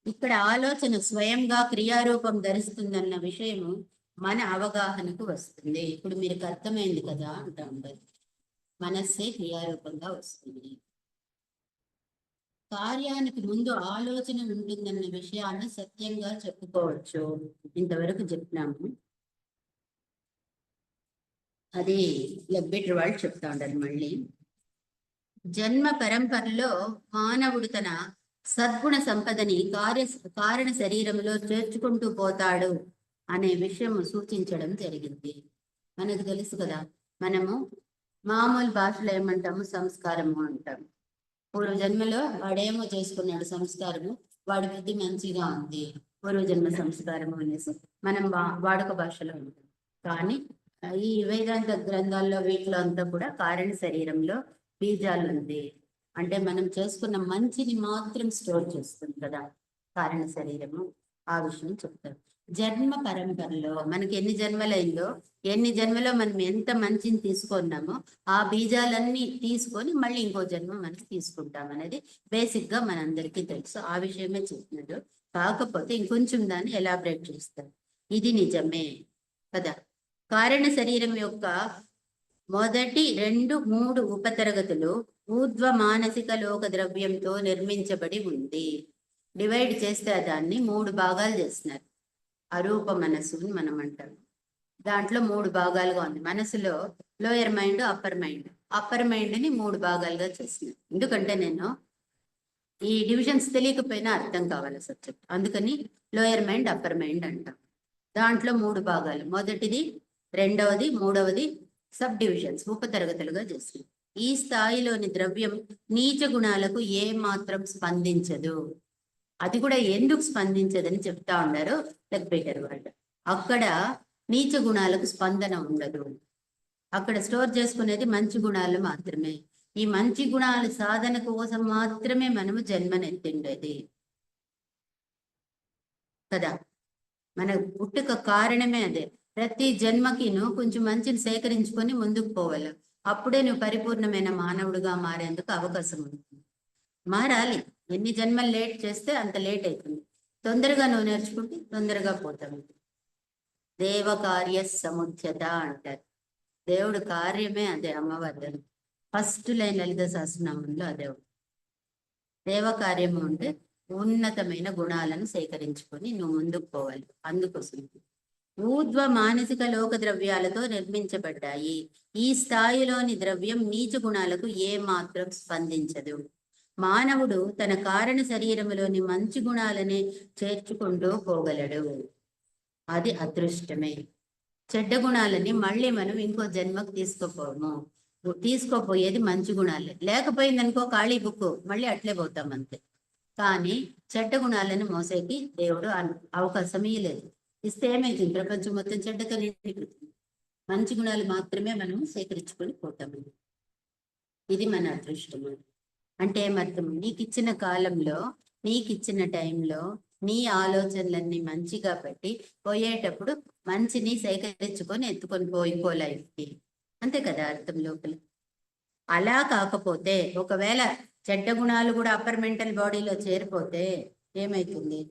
ఇక్కడ ఆలోచన స్వయంగా క్రియారూపం ధరిస్తుందన్న విషయము మన అవగాహనకు వస్తుంది. ఇప్పుడు మీరు అర్థమైంది కదా అంటాం. మనస్సే క్రియారూపంగా వస్తుంది. కార్యానికి ముందు ఆలోచన ఉంటుందన్న విషయాన్ని సత్యంగా చెప్పుకోవచ్చు. ఇంతవరకు చెప్పినాము. అది లెబ్బెట్రి వాళ్ళు చెప్తా ఉంటారు. మళ్ళీ జన్మ పరంపరలో మానవుడు తన సద్గుణ సంపదని కారణ శరీరంలో చేర్చుకుంటూ పోతాడు అనే విషయం సూచించడం జరిగింది. మనకు తెలుసు కదా, మనము మామూలు భాషలో ఏమంటాము? సంస్కారము అంటాము. పూర్వజన్మలో వాడేమో చేసుకున్నాడు సంస్కారము, వాడి బుద్ధి మంచిగా ఉంది, పూర్వజన్మ సంస్కారము అనేసి మనం వాడుక భాషలో ఉంటాం. కానీ ఈ వేదాంత గ్రంథాల్లో వీటిలో అంతా కూడా కారణ శరీరంలో బీజాలు ఉంది. అంటే మనం చేసుకున్న మంచిని మాత్రం స్టోర్ చేస్తుంది కదా కారణ శరీరము. ఆ విషయం చెప్తారు. జన్మ పరంపరలో మనకి ఎన్ని జన్మలైందో, ఎన్ని జన్మలో మనం ఎంత మంచిని తీసుకున్నామో ఆ బీజాలన్నీ తీసుకొని మళ్ళీ ఇంకో జన్మ మనకి తీసుకుంటాం అనేది బేసిక్ గా మనందరికీ తెలుసు. ఆ విషయమే చెప్తున్నాడు. కాకపోతే ఇంకొంచెం దాన్ని ఎలాబరేట్ చేస్తారు. ఇది నిజమే కదా. కారణ శరీరం యొక్క మొదటి 2, 3 ఉపతరగతులు ఊర్ధ్వ మానసిక లోక ద్రవ్యంతో నిర్మించబడి ఉంది. డివైడ్ చేస్తే దాన్ని 3 భాగాలు చేస్తున్నారు. అరూప మనస్సుని మనం అంటాం. దాంట్లో 3 భాగాలుగా ఉంది. మనసులో lower mind, upper mind. Upper mind ని 3 భాగాలుగా చేస్తున్నారు. ఎందుకంటే నేను ఈ డివిజన్స్ తెలియకపోయినా అర్థం కావాలి సబ్జెక్ట్. అందుకని లోయర్ మైండ్, అప్పర్ మైండ్ అంటాం. దాంట్లో 3 భాగాలు, మొదటిది, రెండవది, మూడవది సబ్ డివిజన్స్ ఉపతరగతులుగా చేస్తుంది. ఈ స్థాయిలోని ద్రవ్యం నీచ గుణాలకు ఏ మాత్రం స్పందించదు. అది కూడా ఎందుకు స్పందించదని చెప్తా ఉన్నారు లెక్బెటర్ వాళ్ళు. అక్కడ నీచ గుణాలకు స్పందన ఉండదు. అక్కడ స్టోర్ చేసుకునేది మంచి గుణాలు మాత్రమే. ఈ మంచి గుణాల సాధన కోసం మాత్రమే మనము జన్మనెత్తిండేది కదా. మన పుట్టుక కారణమే అదే. ప్రతి జన్మకిను కొంచెం మంచిని సేకరించుకొని ముందుకు పోవాలి. అప్పుడే నువ్వు పరిపూర్ణమైన మానవుడిగా మారేందుకు అవకాశం ఉంటుంది. మారాలి. ఎన్ని జన్మలు లేట్ చేస్తే అంత లేట్ అవుతుంది. తొందరగా నువ్వు నేర్చుకుంటే తొందరగా పోతావు. దేవ కార్య సముద్యత అంటారు. దేవుడు కార్యమే అదే. అమ్మవారి ఫస్ట్ లైన్ లలిత సహస్రనామంలో అదే. దేవ కార్యము అంటే ఉన్నతమైన గుణాలను సేకరించుకొని నువ్వు ముందుకు పోవాలి. అందుకోసం ఊర్ధ్వ మానసిక లోక ద్రవ్యాలతో నిర్మించబడ్డాయి. ఈ స్థాయిలోని ద్రవ్యం నీచ గుణాలకు ఏ మాత్రం స్పందించదు. మానవుడు తన కారణ శరీరములోని మంచి గుణాలనే చేర్చుకుంటూ పోగలడు. అది అదృష్టమే. చెడ్డ గుణాలని మళ్ళీ మనం ఇంకో జన్మకు తీసుకోపోయేది మంచి గుణాలే. లేకపోయిందనుకో ఖాళీ బుక్, మళ్ళీ అట్లే పోతాం అంతే. కానీ చెడ్డ గుణాలను మోసేకి దేవుడు అవకాశం ఇవ్వలేదు. ఇస్తే ఏమైతుంది? ప్రపంచం మొత్తం చెడ్డతో నిండిపోతుంది. మంచి గుణాలు మాత్రమే మనం సేకరించుకొని పోతాము. ఇది మన అదృష్టము. అంటే ఏమర్థం? నీకు ఇచ్చిన కాలంలో, నీకు ఇచ్చిన టైంలో నీ ఆలోచనలన్నీ మంచిగా పెట్టి పోయేటప్పుడు మంచిని సేకరించుకొని ఎత్తుకొని పోయిపో లైఫ్కి. అంతే కదా అర్థం లోపల. అలా కాకపోతే ఒకవేళ చెడ్డ గుణాలు కూడా అప్పర్ మెంటల్ బాడీలో చేరిపోతే ఏమైతుంది?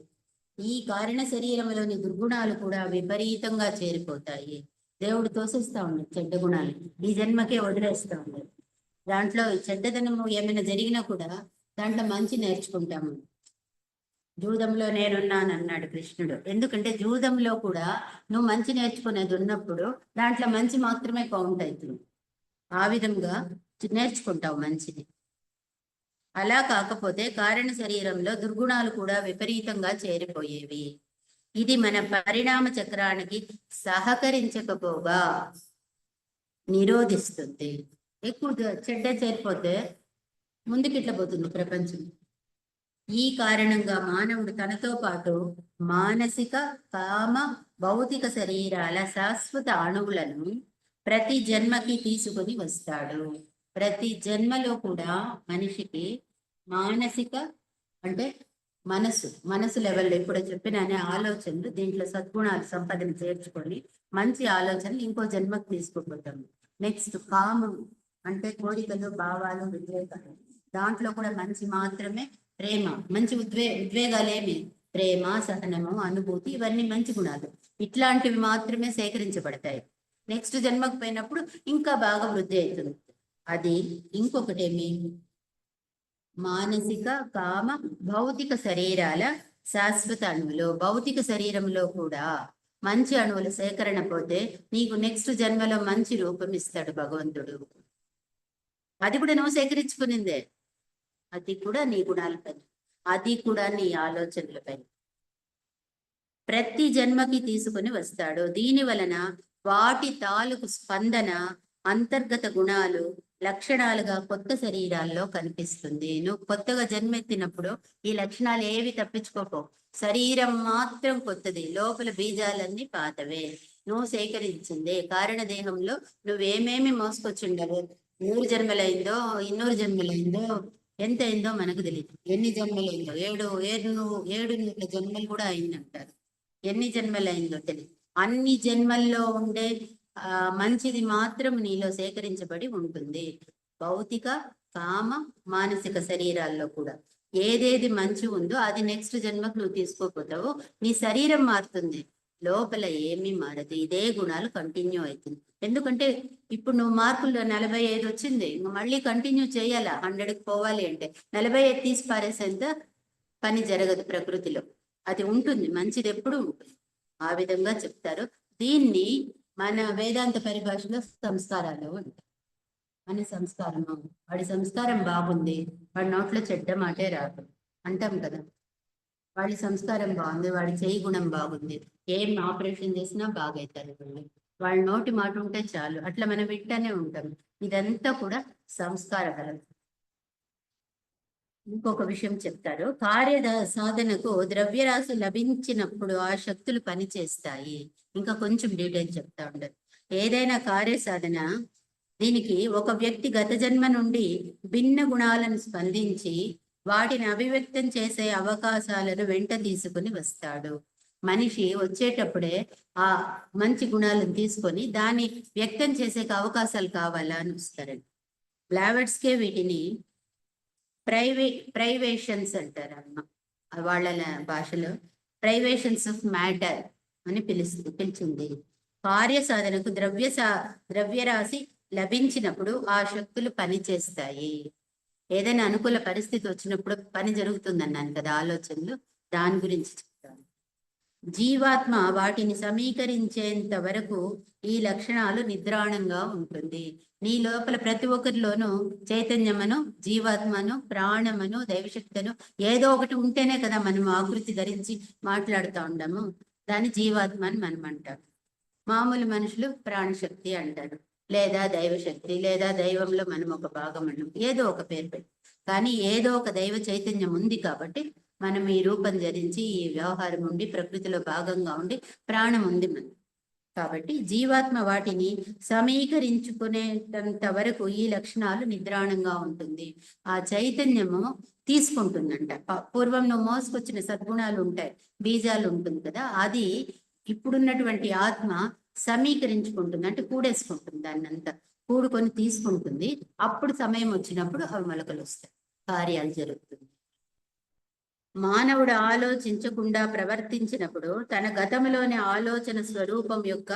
ఈ కారణ శరీరంలోని దుర్గుణాలు కూడా విపరీతంగా చేరిపోతాయి. దేవుడు తోసేస్తా ఉన్నాడు చెడ్డ గుణాలు, ఈ జన్మకే వదిలేస్తా ఉన్నాడు. దాంట్లో చెడ్డదనము ఏమైనా జరిగినా కూడా దాంట్లో మంచి నేర్చుకుంటాము. జూదంలో నేనున్నాను అన్నాడు కృష్ణుడు. ఎందుకంటే జూదంలో కూడా నువ్వు మంచి నేర్చుకునేది ఉన్నప్పుడు దాంట్లో మంచి మాత్రమే కౌంట్ అవుతుంది. ఆ విధంగా నేర్చుకుంటావు మంచిది. అలా కాకపోతే కారణ శరీరంలో దుర్గుణాలు కూడా విపరీతంగా చేరిపోయేవి. ఇది మన పరిణామ చక్రానికి సహకరించకపోగా నిరోధిస్తుంది. ఎక్కువ చెడ్డ చేరిపోతే ముందుకిట్ల పోతుంది ప్రపంచం. ఈ కారణంగా మానవుడు తనతో పాటు మానసిక, కామ, భౌతిక శరీరాల శాశ్వత అణువులను ప్రతి జన్మకి తీసుకొని వస్తాడు. ప్రతి జన్మలో కూడా మనిషికి మానసిక అంటే మనసు లెవెల్లో ఇప్పుడు చెప్పిన ఆలోచనలు, దీంట్లో సద్గుణాలు సంపదను చేర్చుకొని మంచి ఆలోచనలు ఇంకో జన్మకు తీసుకుపోతాము. నెక్స్ట్ కామం అంటే కోరికలు, భావాలు, వివేకాలు, దాంట్లో కూడా మంచి మాత్రమే. ప్రేమ, మంచి ఉద్వేగాలేమి ప్రేమ, సహనము, అనుభూతి, ఇవన్నీ మంచి గుణాలు. ఇట్లాంటివి మాత్రమే సేకరించబడతాయి. నెక్స్ట్ జన్మకు పోయినప్పుడు ఇంకా బాగా వృద్ధి అవుతుంది. అది ఇంకొకటేమి మానసిక, కామ, భౌతిక శరీరాల శాశ్వత అణువులు. భౌతిక శరీరంలో కూడా మంచి అణువుల సేకరణ పోతే నీకు నెక్స్ట్ జన్మలో మంచి రూపం ఇస్తాడు భగవంతుడు. అది కూడా నువ్వు సేకరించుకునిందే. అది కూడా నీ గుణాలపై, అది కూడా నీ ఆలోచనలపై ప్రతి జన్మకి తీసుకుని వస్తాడు. దీని వలన వాటి తాలూకు స్పందన అంతర్గత గుణాలు లక్షణాలుగా కొత్త శరీరాల్లో కనిపిస్తుంది. నువ్వు కొత్తగా జన్మెత్తినప్పుడు ఈ లక్షణాలు ఏవి తప్పించుకోపో. శరీరం మాత్రం కొత్తది, లోపల బీజాలన్నీ పాతవే. నువ్వు సేకరించిందే కారణదేహంలో నువ్వేమేమి మోసుకొచ్చిండవు. 100 జన్మలైందో 200 జన్మలైందో ఎంత అయిందో మనకు తెలియదు. ఎన్ని జన్మలైందో 700 జన్మలు కూడా అయిందంటారు. ఎన్ని జన్మలైందో తెలియదు. అన్ని జన్మల్లో ఉండే మంచిది మాత్రం నీలో సేకరించబడి ఉంటుంది. భౌతిక, కామ, మానసిక శరీరాల్లో కూడా ఏదేది మంచి ఉందో అది నెక్స్ట్ జన్మకు నువ్వు తీసుకోపోతావు. నీ శరీరం మారుతుంది, లోపల ఏమీ మారదు. ఇదే గుణాలు కంటిన్యూ అవుతుంది. ఎందుకంటే ఇప్పుడు నువ్వు మార్కుల్లో 45 వచ్చింది, ఇంకా మళ్ళీ కంటిన్యూ చేయాలా. 100కి పోవాలి అంటే 45 తీసి పారేసేంత పని జరగదు ప్రకృతిలో. అది ఉంటుంది, మంచిది ఎప్పుడు ఉంటుంది. ఆ విధంగా చెప్తారు. దీన్ని మన వేదాంత పరిభాషలో సంస్కారాలు ఉంటాయి. మన సంస్కారము, వాడి సంస్కారం బాగుంది, వాడి నోట్లో చెడ్డ మాటే రాదు అంటాం కదా. వాడి సంస్కారం బాగుంది, వాడి చేయి గుణం బాగుంది, ఏం ఆపరేషన్ చేసినా బాగైతారు వాళ్ళు. వాళ్ళ నోటి మాట ఉంటే చాలు, అట్లా మనం వింటానే ఉంటాం. ఇదంతా కూడా సంస్కార బలం. ఇంకొక విషయం చెప్తారు. సాధనకు ద్రవ్యరాశి లభించినప్పుడు ఆ శక్తులు పనిచేస్తాయి. ఇంకా కొంచెం డీటెయిల్ చెప్తా ఉండదు. ఏదైనా కార్య సాధన దీనికి ఒక వ్యక్తి గత జన్మ నుండి భిన్న గుణాలను స్పందించి వాటిని అభివ్యక్తం చేసే అవకాశాలను వెంట తీసుకుని వస్తాడు. మనిషి వచ్చేటప్పుడే ఆ మంచి గుణాలను తీసుకొని దాన్ని వ్యక్తం చేసే అవకాశాలు కావాలా అని వస్తారండి. బ్లావెట్స్కే వీటిని ప్రైవేషన్స్ అంటారు అమ్మ. వాళ్ళ భాషలో ప్రైవేషన్స్ ఆఫ్ మ్యాటర్ అని పిలిచింది. కార్య సాధనకు ద్రవ్యరాశి లభించినప్పుడు ఆ శక్తులు పనిచేస్తాయి. ఏదైనా అనుకూల పరిస్థితి వచ్చినప్పుడు పని జరుగుతుందన్నాను కదా, ఆలోచనలు, దాని గురించి చెప్తాను. జీవాత్మ వాటిని సమీకరించేంత వరకు ఈ లక్షణాలు నిద్రాణంగా ఉంటుంది. నీ లోపల ప్రతి ఒక్కరిలోనూ చైతన్యమను, జీవాత్మను, ప్రాణమను, దైవశక్తను ఏదో ఒకటి ఉంటేనే కదా మనం ఆకృతి ధరించి మాట్లాడుతూ ఉండము. దాన్ని జీవాత్మ అని మనం అంటాం. మామూలు మనుషులు ప్రాణశక్తి అంటారు, లేదా దైవశక్తి, లేదా దైవంలో మనం ఒక భాగం అన్నాం, ఏదో ఒక పేరు పెట్టి. కానీ ఏదో ఒక దైవ చైతన్యం ఉంది కాబట్టి మనం ఈ రూపం ధరించి ఈ వ్యవహారం ఉండి ప్రకృతిలో భాగంగా ఉండి ప్రాణం ఉంది మనం. కాబట్టి జీవాత్మ వాటిని సమీకరించుకునేంత వరకు ఈ లక్షణాలు నిద్రాణంగా ఉంటుంది. ఆ చైతన్యము తీసుకుంటుందంట. పూర్వం నువ్వు మోసుకొచ్చిన సద్గుణాలు ఉంటాయి, బీజాలు ఉంటుంది కదా, అది ఇప్పుడున్నటువంటి ఆత్మ సమీకరించుకుంటుంది, అంటే కూడేసుకుంటుంది. దాన్ని అంతా కూడుకొని తీసుకుంటుంది. అప్పుడు సమయం వచ్చినప్పుడు అవి మొలకలు వస్తాయి, కార్యాలు జరుగుతుంది. మానవుడు ఆలోచించకుండా ప్రవర్తించినప్పుడు తన గతంలోని ఆలోచన స్వరూపం యొక్క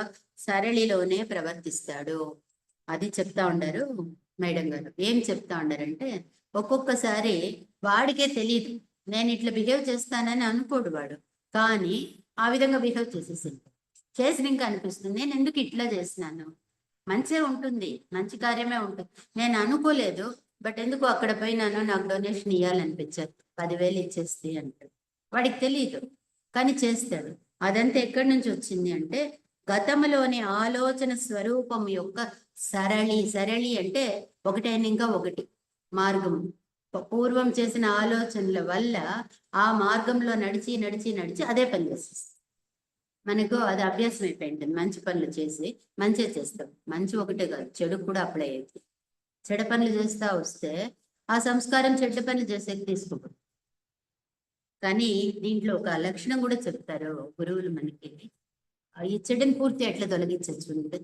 సరళిలోనే ప్రవర్తిస్తాడు. అది చెప్తా ఉండారు మేడం గారు. ఏం చెప్తా ఉండారంటే, ఒక్కొక్కసారి వాడికే తెలియదు నేను ఇట్లా బిహేవ్ చేస్తానని అనుకోడు వాడు, కానీ ఆ విధంగా బిహేవ్ చేసేసింది. చేసిన ఇంకా అనిపిస్తుంది నేను ఎందుకు ఇట్లా చేసినాను, మంచిగా ఉంటుంది, మంచి కార్యమే ఉంటుంది, నేను అనుకోలేదు, బట్ ఎందుకు అక్కడ పోయినాను, నాకు డొనేషన్ ఇవ్వాలనిపించారు, 10,000 ఇచ్చేస్తే అంటాడు. వాడికి తెలియదు కానీ చేస్తాడు. అదంతా ఎక్కడి నుంచి వచ్చింది అంటే గతంలోని ఆలోచన స్వరూపం యొక్క సరళి అంటే ఒకటైన ఇంకా ఒకటి మార్గం. పూర్వం చేసిన ఆలోచనల వల్ల ఆ మార్గంలో నడిచి నడిచి నడిచి అదే పని చేసేస్తాం. మనకు అది అభ్యాసం అయిపోయింది. మంచి పనులు చేసి మంచిగా చేస్తాం. మంచి ఒకటే కాదు, చెడు కూడా అప్లై అవుతుంది. చెడ్డ పనులు చేస్తా వస్తే ఆ సంస్కారం చెడ్డ పనులు చేసేది తీసుకుంటాం. కానీ దీంట్లో ఒక లక్షణం కూడా చెప్తారు గురువులు మనకి, ఈ చెడుని పూర్తి ఎట్లా తొలగించవచ్చు అంటే,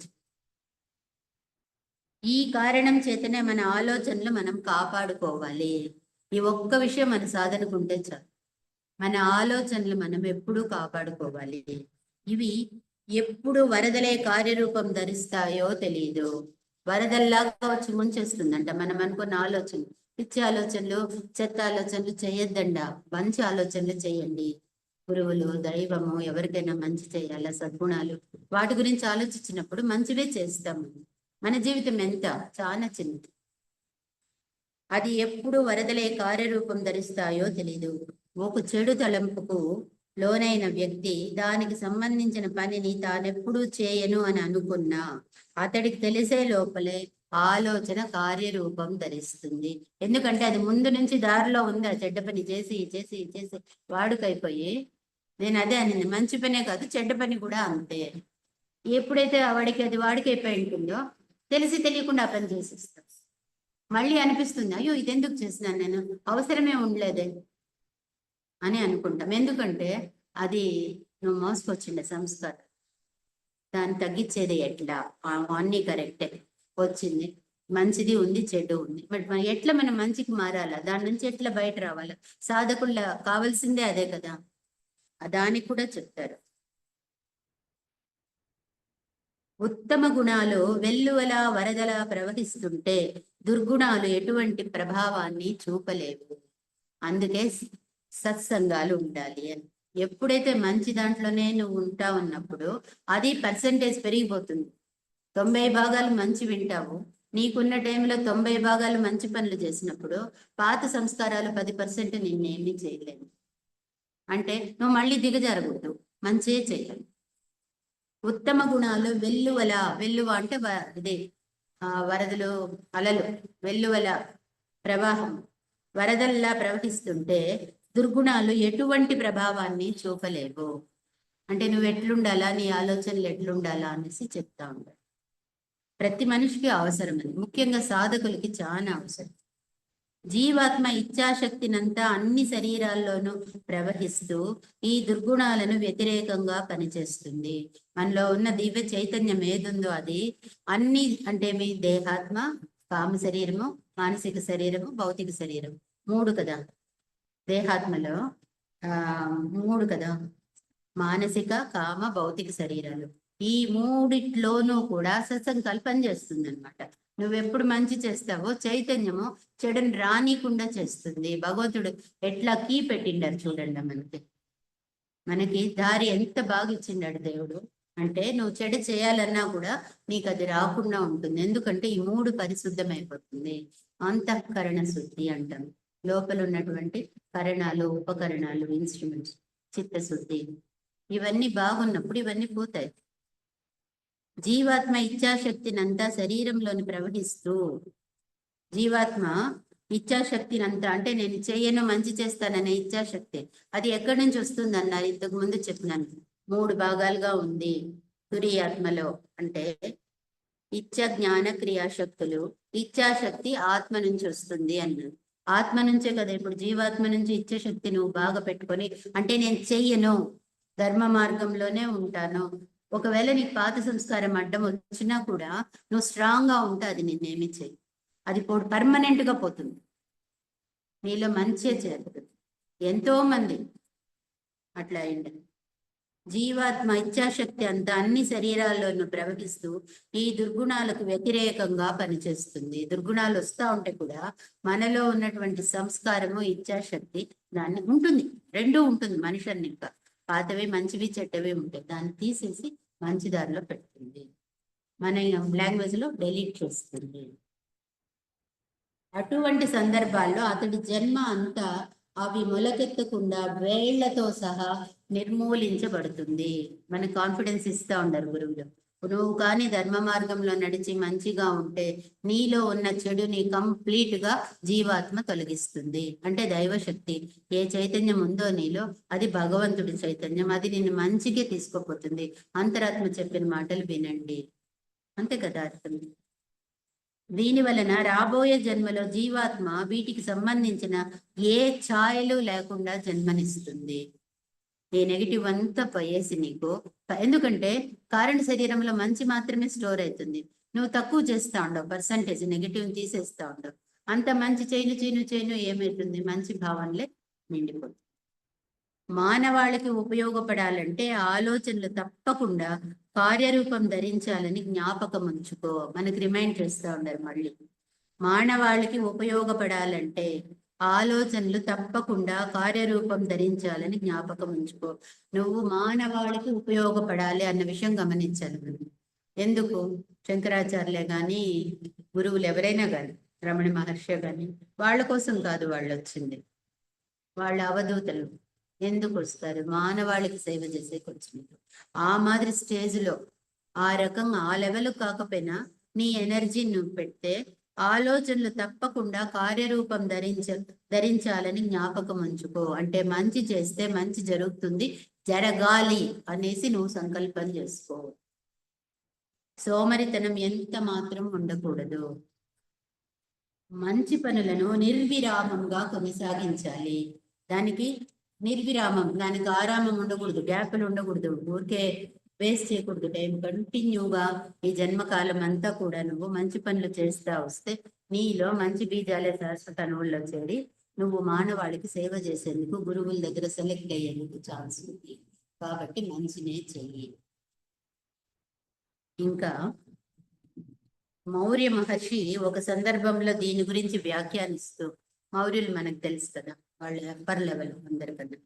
ఈ కారణం చేతనే మన ఆలోచనలు మనం కాపాడుకోవాలి. ఈ ఒక్క విషయం మన సాధనకుంటే చాలు. మన ఆలోచనలు మనం ఎప్పుడూ కాపాడుకోవాలి. ఇవి ఎప్పుడు వరదలే కార్యరూపం ధరిస్తాయో తెలియదు. వరదల్లాగా వచ్చి ముంచేస్తుందంట మనం అనుకున్న ఆలోచనలు. పిచ్చి ఆలోచనలు, చెత్త ఆలోచనలు చేయొద్దండ, మంచి ఆలోచనలు చేయండి. గురువులు, దైవము, ఎవరికైనా మంచి చేయాలా, సద్గుణాలు, వాటి గురించి ఆలోచించినప్పుడు మంచివే చేస్తాము. మన జీవితం ఎంత చాలా చిన్నది. అది ఎప్పుడు వరదలే కార్యరూపం ధరిస్తాయో తెలీదు. ఒక చెడు తలంపుకు లోనైన వ్యక్తి దానికి సంబంధించిన పనిని తానెప్పుడూ చేయను అని అనుకున్నా అతడికి తెలిసే లోపలే ఆలోచన కార్యరూపం ధరిస్తుంది. ఎందుకంటే అది ముందు నుంచి దారిలో ఉంది. ఆ చెడ్డ పని చేసి చేసి చేసి వాడుకైపోయి, నేను అదే అనింది, మంచి పనే కాదు చెడ్డ పని కూడా అంతే. ఎప్పుడైతే వాడికి అది వాడికైపోయి ఉంటుందో తెలిసి తెలియకుండా ఆ పని చేసేస్తాం. మళ్ళీ అనిపిస్తుంది, అయ్యో ఇదెందుకు చేసినాను, నేను అవసరమే ఉండలేదే అని అనుకుంటాం. ఎందుకంటే అది నువ్వు మోసుకొచ్చిండే సంస్కారం. దాన్ని తగ్గించేది ఎట్లా, అన్నీ కరెక్టే వచ్చింది, మంచిది ఉంది చెడు ఉంది, బట్ ఎట్లా మనం మంచికి మారాలా, దాని నుంచి ఎట్లా బయట రావాలా, సాధకుల కావాల్సిందే అదే కదా. దానికి కూడా చెప్తారు, ఉత్తమ గుణాలు వెల్లువలా వరదలా ప్రవహిస్తుంటే దుర్గుణాలు ఎటువంటి ప్రభావాన్ని చూపలేవు. అందుకే సత్సంగాలు ఉండాలి అని. ఎప్పుడైతే మంచి దాంట్లోనే నువ్వు ఉంటా ఉన్నప్పుడు అది పర్సంటేజ్ పెరిగిపోతుంది. 90 భాగాలు మంచి వింటావు, నీకున్న టైంలో 90 భాగాలు మంచి పనులు చేసినప్పుడు పాత సంస్కారాలు 10% నిన్నేమీ చేయలేవు. అంటే నువ్వు మళ్ళీ దిగజారకూడదు, మంచే చేయాలి. ఉత్తమ గుణాలు వెల్లువ అంటే ఇదే వరదలు, అలలు, వెల్లువల ప్రవాహం వరదల్లా ప్రవహిస్తుంటే దుర్గుణాలు ఎటువంటి ప్రభావాన్ని చూపలేవు. అంటే నువ్వు ఎట్లుండాలా, నీ ఆలోచనలు ఎట్లుండాలా అనేసి చెప్తా ఉంటాడు. ప్రతి మనిషికి అవసరం అది, ముఖ్యంగా సాధకులకి చాలా అవసరం. జీవాత్మ ఇచ్ఛాశక్తినంతా అన్ని శరీరాల్లోనూ ప్రవహిస్తూ ఈ దుర్గుణాలను వ్యతిరేకంగా పనిచేస్తుంది. మనలో ఉన్న దివ్య చైతన్యం ఏదుందో అది అన్ని, అంటే మీ దేహాత్మ, కామ శరీరము, మానసిక శరీరము, భౌతిక శరీరం, 3 కదా. దేహాత్మలో 3 కదా, మానసిక, కామ, భౌతిక శరీరాలు. ఈ మూడిట్లోనూ కూడా సత్సంకల్పం చేస్తుంది అనమాట. నువ్వెప్పుడు మంచి చేస్తావో చైతన్యము చెడుని రానికుండా చేస్తుంది. భగవంతుడు ఎట్లా కీ పెట్టిండారు చూడండి, మనకి దారి ఎంత బాగా ఇచ్చిండాడు దేవుడు. అంటే నువ్వు చెడు చేయాలన్నా కూడా నీకు అది రాకుండా ఉంటుంది. ఎందుకంటే ఈ 3 పరిశుద్ధమైపోతుంది. అంతఃకరణ శుద్ధి అంటాం. లోపల ఉన్నటువంటి కరణాలు, ఉపకరణాలు, ఇన్స్ట్రుమెంట్స్, చిత్తశుద్ధి, ఇవన్నీ బాగున్నప్పుడు ఇవన్నీ పోతాయి. జీవాత్మ ఇచ్ఛాశక్తినంతా శరీరంలోని ప్రవహిస్తూ, జీవాత్మ ఇచ్ఛాశక్తినంతా, అంటే నేను చేయను మంచి చేస్తాననే ఇచ్ఛాశక్తి, అది ఎక్కడి నుంచి వస్తుంది అన్నారు, ఇంతకు ముందు చెప్పినాను. 3 భాగాలుగా ఉంది తురియాత్మలో. అంటే ఇచ్ఛ, జ్ఞాన, క్రియాశక్తులు. ఇచ్ఛాశక్తి ఆత్మ నుంచి వస్తుంది అన్నారు. ఆత్మ నుంచే కదా. ఇప్పుడు జీవాత్మ నుంచి ఇచ్ఛాశక్తి నువ్వు బాగా పెట్టుకొని, అంటే నేను చెయ్యను, ధర్మ మార్గంలోనే ఉంటాను, ఒకవేళ నీకు పాత సంస్కారం అడ్డం వచ్చినా కూడా నువ్వు స్ట్రాంగ్ గా ఉంటే అది నిన్నేమి చెయ్యి, అది పర్మనెంట్ గా పోతుంది, నీలో మంచే చేరుతుంది. ఎంతో మంది అట్లా అయింది. జీవాత్మ ఇచ్ఛాశక్తి అంతా అన్ని శరీరాల్లోనూ ప్రవహిస్తూ ఈ దుర్గుణాలకు వ్యతిరేకంగా పనిచేస్తుంది. దుర్గుణాలు వస్తూ ఉంటే కూడా మనలో ఉన్నటువంటి సంస్కారము ఇచ్ఛాశక్తి దాన్ని ఉంటుంది, రెండూ ఉంటుంది. మనిషి అన్ని ఇంకా పాతవి మంచివి చెడ్డవి ఉంటాయి, దాన్ని తీసేసి మంచి దారిలో పెడుతుంది, మన లాంగ్వేజ్ లో డెలీట్ చేస్తుంది. అటువంటి సందర్భాల్లో అతడి జన్మ అంతా అవి మొలకెత్తకుండా వేళ్లతో సహా నిర్మూలించబడుతుంది. మన కాన్ఫిడెన్స్ ఇస్తా ఉండరు గురువులు. నువ్వు కానీ ధర్మ మార్గంలో నడిచి మంచిగా ఉంటే నీలో ఉన్న చెడుని కంప్లీట్ గా జీవాత్మ తొలగిస్తుంది. అంటే దైవశక్తి ఏ చైతన్యం ఉందో నీలో అది భగవంతుడి చైతన్యం, అది నిన్ను మంచిగా తీసుకుపోతుంది. అంతరాత్మ చెప్పిన మాటలు వినండి, అంతే కదా అర్థం. దీని వలన రాబోయే జన్మలో జీవాత్మ వీటికి సంబంధించిన ఏ ఛాయలు లేకుండా జన్మనిస్తుంది. ఈ నెగిటివ్ అంతా పోయేసి నీకు, ఎందుకంటే కారణ శరీరంలో మంచి మాత్రమే స్టోర్ అవుతుంది. నువ్వు తక్కువ చేస్తా ఉండవు, పర్సంటేజ్ నెగిటివ్ తీసేస్తా ఉండవు. అంత మంచి చేయను ఏమవుతుంది, మంచి భావనలే నిండిపోతుంది. మానవాళికి ఉపయోగపడాలంటే ఆలోచనలు తప్పకుండా కార్యరూపం ధరించాలని జ్ఞాపకం ఉంచుకో. మనకి రిమైండ్ చేస్తూ ఉండాలి మళ్ళీ. మానవాళికి ఉపయోగపడాలంటే ఆలోచనలు తప్పకుండా కార్యరూపం ధరించాలని జ్ఞాపకం ఉంచుకో. నువ్వు మానవాళికి ఉపయోగపడాలి అన్న విషయం గమనించాలి మనం. ఎందుకు? శంకరాచార్యులే కానీ గురువులు ఎవరైనా కానీ, రమణ మహర్షి కానీ, వాళ్ళ కోసం కాదు వాళ్ళు వచ్చింది, వాళ్ళ అవధూతలు. ఎందుకు వస్తారు? మానవాళికి సేవ చేసేకి వచ్చినట్టు. ఆ మాదిరి స్టేజ్లో ఆ రకంగా ఆ లెవెల్ కాకపోయినా నీ ఎనర్జీ నువ్వు పెడితే ఆలోచనలు తప్పకుండా కార్యరూపం ధరించాలని జ్ఞాపకం ఉంచుకో. అంటే మంచి చేస్తే మంచి జరుగుతుంది, జరగాలి అనేసి నువ్వు సంకల్పం చేసుకో. సోమరితనం ఎంత మాత్రం ఉండకూడదు. మంచి పనులను నిర్విరామంగా కొనసాగించాలి. దానికి నిర్విరామం, దానికి ఆరామం ఉండకూడదు, గ్యాప్లు ఉండకూడదు, ఊరికే వేస్ట్ చేయకూడదు టైం. కంటిన్యూగా ఈ జన్మకాలం అంతా కూడా నువ్వు మంచి పనులు చేస్తా వస్తే నీలో మంచి బీజాలే శాశ్వత అణువుల్లో చేరి నువ్వు మానవాళికి సేవ చేసేందుకు గురువుల దగ్గర సెలెక్ట్ అయ్యేందుకు ఛాన్స్ ఉంది. కాబట్టి మంచినే చెయ్యి. ఇంకా మౌర్య మహర్షి ఒక సందర్భంలో దీని గురించి వ్యాఖ్యానిస్తూ, మౌర్యులు మనకు తెలుసు కదా, వాళ్ళు అప్పర్ లెవెల్ అందరికన్నా.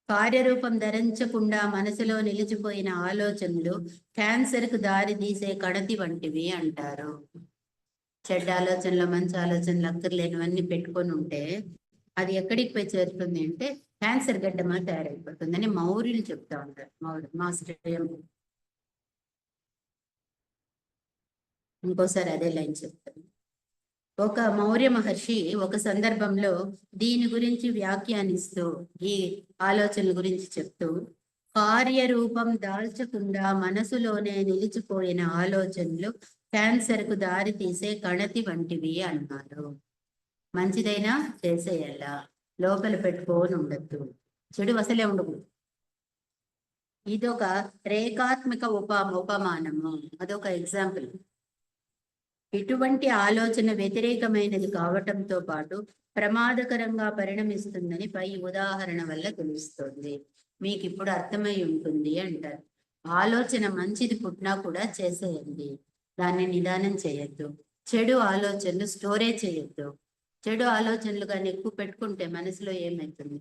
కార్యరూపం ధరించకుండా మనసులో నిలిచిపోయిన ఆలోచనలు క్యాన్సర్కు దారి తీసే కణతి వంటివి అంటారు. చెడ్డ ఆలోచనలు, మంచి ఆలోచనలు అక్కర్లేనివన్నీ పెట్టుకొని ఉంటే అది ఎక్కడికి పోయి చేరుతుంది అంటే క్యాన్సర్ గడ్డమా తయారైపోతుందని మౌర్యులు చెప్తా ఉంటారు. మాస్టర్ ఇంకోసారి అదే లైన్ చెప్తాను. ఒక మౌర్య మహర్షి ఒక సందర్భంలో దీని గురించి వ్యాఖ్యానిస్తూ, ఈ ఆలోచనల గురించి చెప్తూ, కార్యరూపం దాల్చకుండా మనసులోనే నిలిచిపోయిన ఆలోచనలు క్యాన్సర్కు దారి తీసే కణతి వంటివి అన్నారు. మంచిదైనా చేసేయాలా, లోపల పెట్టుకొని ఉండద్దు, చెడు అసలే ఉండకూడదు. ఇదొక రేఖాత్మక ఉపమానము, అదొక ఎగ్జాంపుల్. ఇటువంటి ఆలోచన వ్యతిరేకమైనది కావటంతో పాటు ప్రమాదకరంగా పరిణమిస్తుందని పై ఉదాహరణ వల్ల తెలుస్తుంది. మీకు ఇప్పుడు అర్థమై ఉంటుంది అంటారు. ఆలోచన మంచిది పుట్టినా కూడా చేసేయండి, దాన్ని నిదానం చేయొద్దు. చెడు ఆలోచనలు స్టోరేజ్ చేయొద్దు. చెడు ఆలోచనలు కానీ ఎక్కువ పెట్టుకుంటే మనసులో ఏమవుతుంది?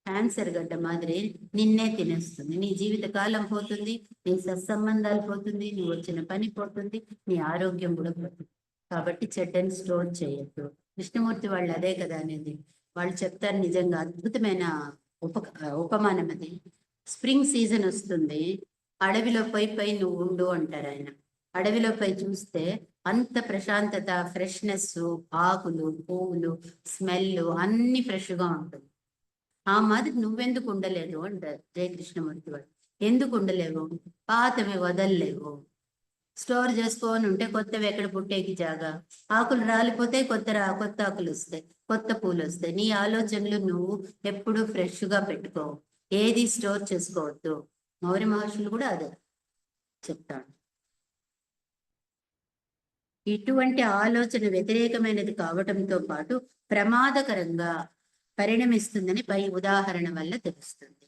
క్యాన్సర్ గడ్డ మాదిరి నిన్నే తినేస్తుంది. నీ జీవితకాలం పోతుంది, నీ సత్సంబంధాలు పోతుంది, నువ్వు వచ్చిన పని పోతుంది, నీ ఆరోగ్యం కూడా పోతుంది. కాబట్టి చెడ్డని స్టోర్ చేయొద్దు. కృష్ణమూర్తి వాళ్ళు అదే కదా అనేది. వాళ్ళు చెప్తారు, నిజంగా అద్భుతమైన ఉపమానం అది. స్ప్రింగ్ సీజన్ వస్తుంది, అడవిలో పై నువ్వు ఉండు అంటారు ఆయన. అడవిలో పై చూస్తే అంత ప్రశాంతత, ఫ్రెష్నెస్, ఆకులు, పువ్వులు, స్మెల్ అన్ని ఫ్రెష్గా ఉంటుంది. ఆ మాదిరి నువ్వెందుకు ఉండలేదు అంటారు జయకృష్ణమూర్తి వాడు. ఎందుకు ఉండలేవు? పాతవి వదలలేవు. స్టోర్ చేసుకొని ఉంటే కొత్తవి ఎక్కడ పుట్టేకి జాగా? ఆకులు రాలిపోతే కొత్త ఆకులు వస్తాయి, కొత్త పూలు వస్తాయి. నీ ఆలోచనలు నువ్వు ఎప్పుడు ఫ్రెష్గా పెట్టుకో, ఏది స్టోర్ చేసుకోవద్దు. మౌర్య మహర్షులు కూడా అదే చెప్తాడు. ఇటువంటి ఆలోచన వ్యతిరేకమైనది కావటంతో పాటు ప్రమాదకరంగా పరిణమిస్తుందని పై ఉదాహరణ వల్ల తెలుస్తుంది.